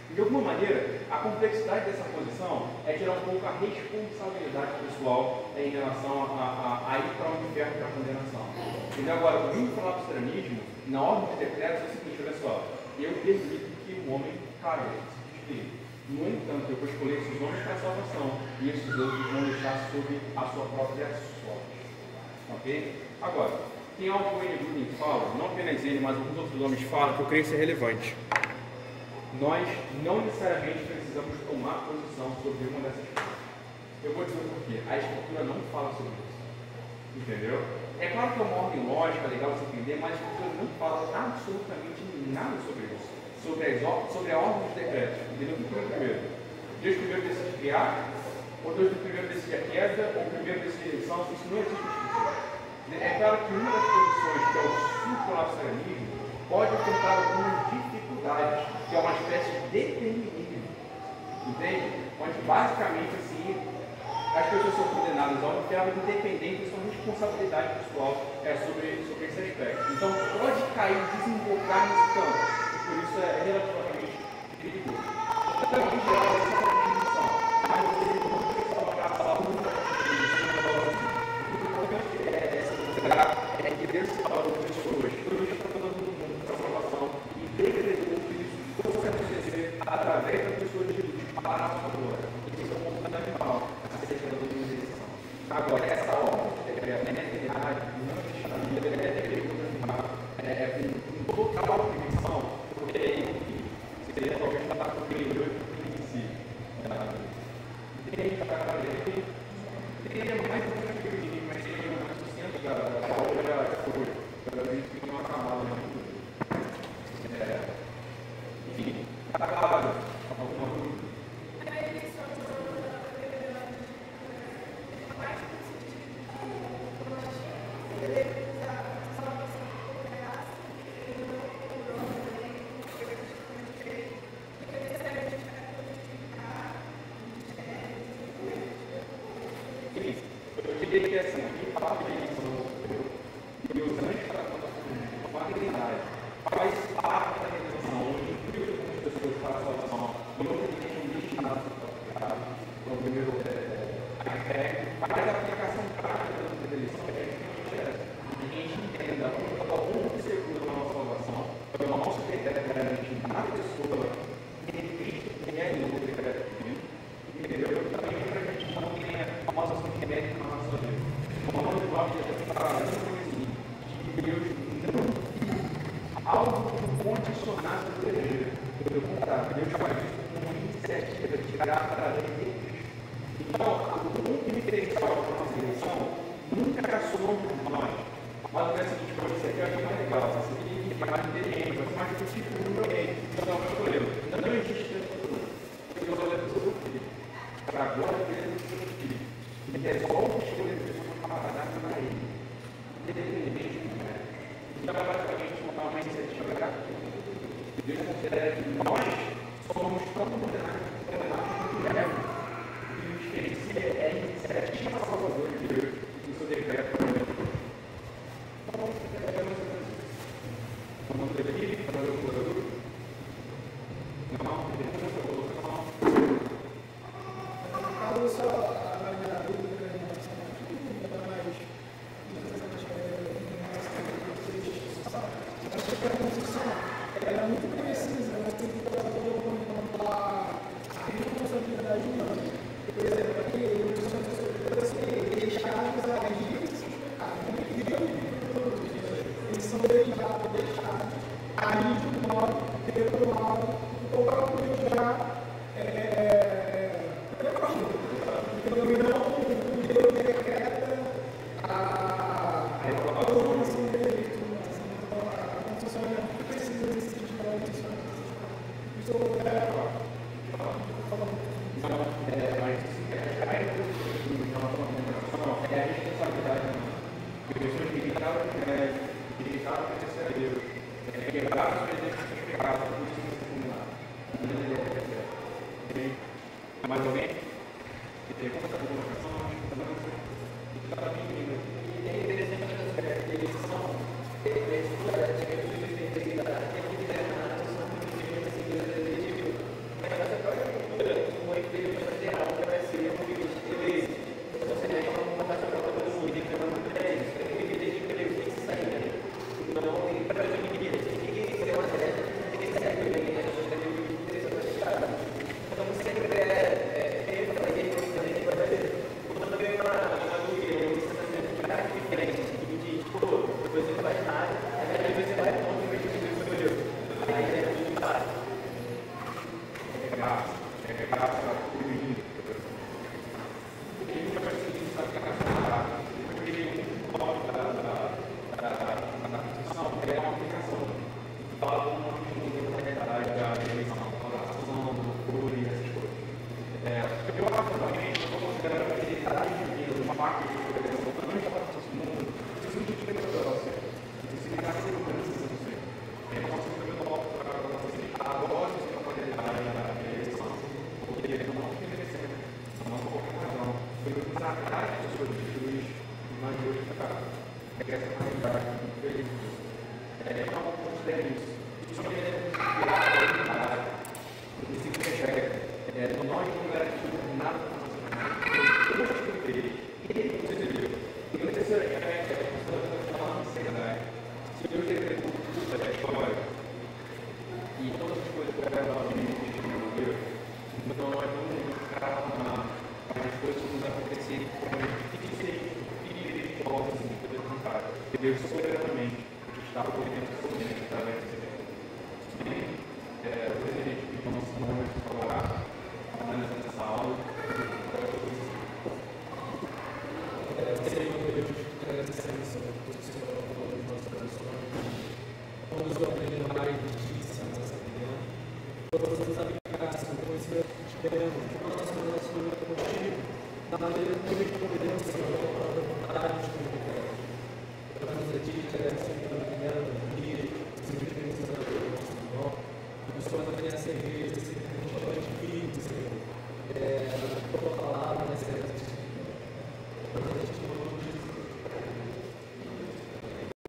[SPEAKER 1] De alguma maneira, a complexidade dessa posição é tirar um pouco a responsabilidade pessoal em relação a ir para o inferno, para a condenação. Então agora, o infralapsarianismo, na ordem de decretos, é o seguinte: olha só, eu permito que o homem caia, se desvie. No entanto, eu vou escolher esses homens para a salvação e esses outros vão deixar sob a sua própria sorte. Ok? Agora, tem algo que o Wayne Grudem fala, não apenas ele, mas alguns outros homens falam, que eu creio ser relevante. Nós não necessariamente precisamos tomar posição sobre uma dessas coisas. Eu vou dizer o porquê. A Escritura não fala sobre isso. Entendeu? É claro que é uma ordem lógica, legal você entender, mas a Escritura não fala absolutamente nada sobre isso. Sobre a ordem dos decretos. Entendeu? O que foi o primeiro? Deus primeiro decide criar, ou Deus primeiro decide a queda, ou primeiro decide a eleição. Isso não existe na Escritura. É claro que uma das posições, que é o supralapsarianismo, pode enfrentar algumas dificuldades, que é uma espécie de determinismo. Entende? Onde basicamente assim, as pessoas são condenadas ao inferno independente da sua responsabilidade pessoal sobre esse aspecto. Então pode cair, desembocar nesse campo. Por isso é relativamente perigoso. Então, em geral, essa é a definição. Mas você não precisa colocar a saúde. O importante é que Deus se falou com pessoas. Deus está falando do mundo para a salvação e decretou que isso fosse acontecer através da pessoa de Jesus para a sua glória. Isso é um ponto fundamental acerca da doutrina. Agora, essa ordem de decreto é verdade, não existe na Bíblia, é com total permissão, porque seria talvez estar com o princípio. Teria mais um grande princípio, mas seria mais o centro da outra coisa. Para a gente tem uma camada muito. Enfim, está claro? Alguma dúvida? Eu diria que assim, aqui fala que eles são superiores. E os anjos está falando com a dignidade. Faz parte da redenção, onde inclui algumas pessoas para a salvação, e outras que são destinadas para o pecado. Então, primeiro, a fé faz a aplicação prática da redenção, que é justamente essa. A gente entenda onde segura a nossa salvação, é o nosso critério garante na pessoa de Cristo, que é o decreto divino, entendeu? Também para que a gente não tenha famosos remédios na nossa vida. O nome do Paulo já fala assim, de Deus não algo condicionado do desejo. Pelo contrário, Deus faz isso com uma iniciativa de tirar para a lei de Cristo. Então, o diferencial da nossa eleição nunca somos nós. Mas é o seguinte, para você que eu acho mais legal, você tem que ser mais inteligente, você mais justifica no ambiente. Então, é o problema. Não existe tanto. Deus olha para o seu filho. Para a glória dele do seu filho. E resolve escolher pessoas para dar para ele. Independente do que é. Então, basicamente, uma iniciativa gratuita. Deus considera que nós somos tão condenados quanto o leva. O que nos diferencia é a iniciativa salvadora de Deus e o seu decreto para nós. Vamos ter aqui, fazer o curador? Não,
[SPEAKER 2] caso só a dúvida em relação a construção, ela é muito precisa, ela tem que tratar a responsabilidade humana. Por exemplo, aqui eles são deixados a agir, eles são deixados a agir de um modo, pelo modo, o próprio Deus já Deus decreta a formação dele. Então, a construção precisa desse tipo de construção.
[SPEAKER 1] é a responsabilidade de pessoas que gritaram de crédito, que gritaram para conhecer a Deus, quebraram os presentes dos pecados, por isso não se combinaram. Mais alguém? Que tem conta de colocação, e cada menino.
[SPEAKER 7] E é interessante que eles são
[SPEAKER 1] Deus soberanamente está podendo somente através desse evento. Eu gostaria de pedir ao nosso nome para colaborar, analisando essa aula.
[SPEAKER 2] Senhor Deus, agradecemos por Senhor os nossos corações. Vamos aprender mais de Ti, Senhor, nessa vida. Vamos nos aplicar, Senhor, com esse tempo, com o nosso relacionamento contigo, da maneira que podemos, Senhor, para a vontade de Ti, te agradecemos pela manhã.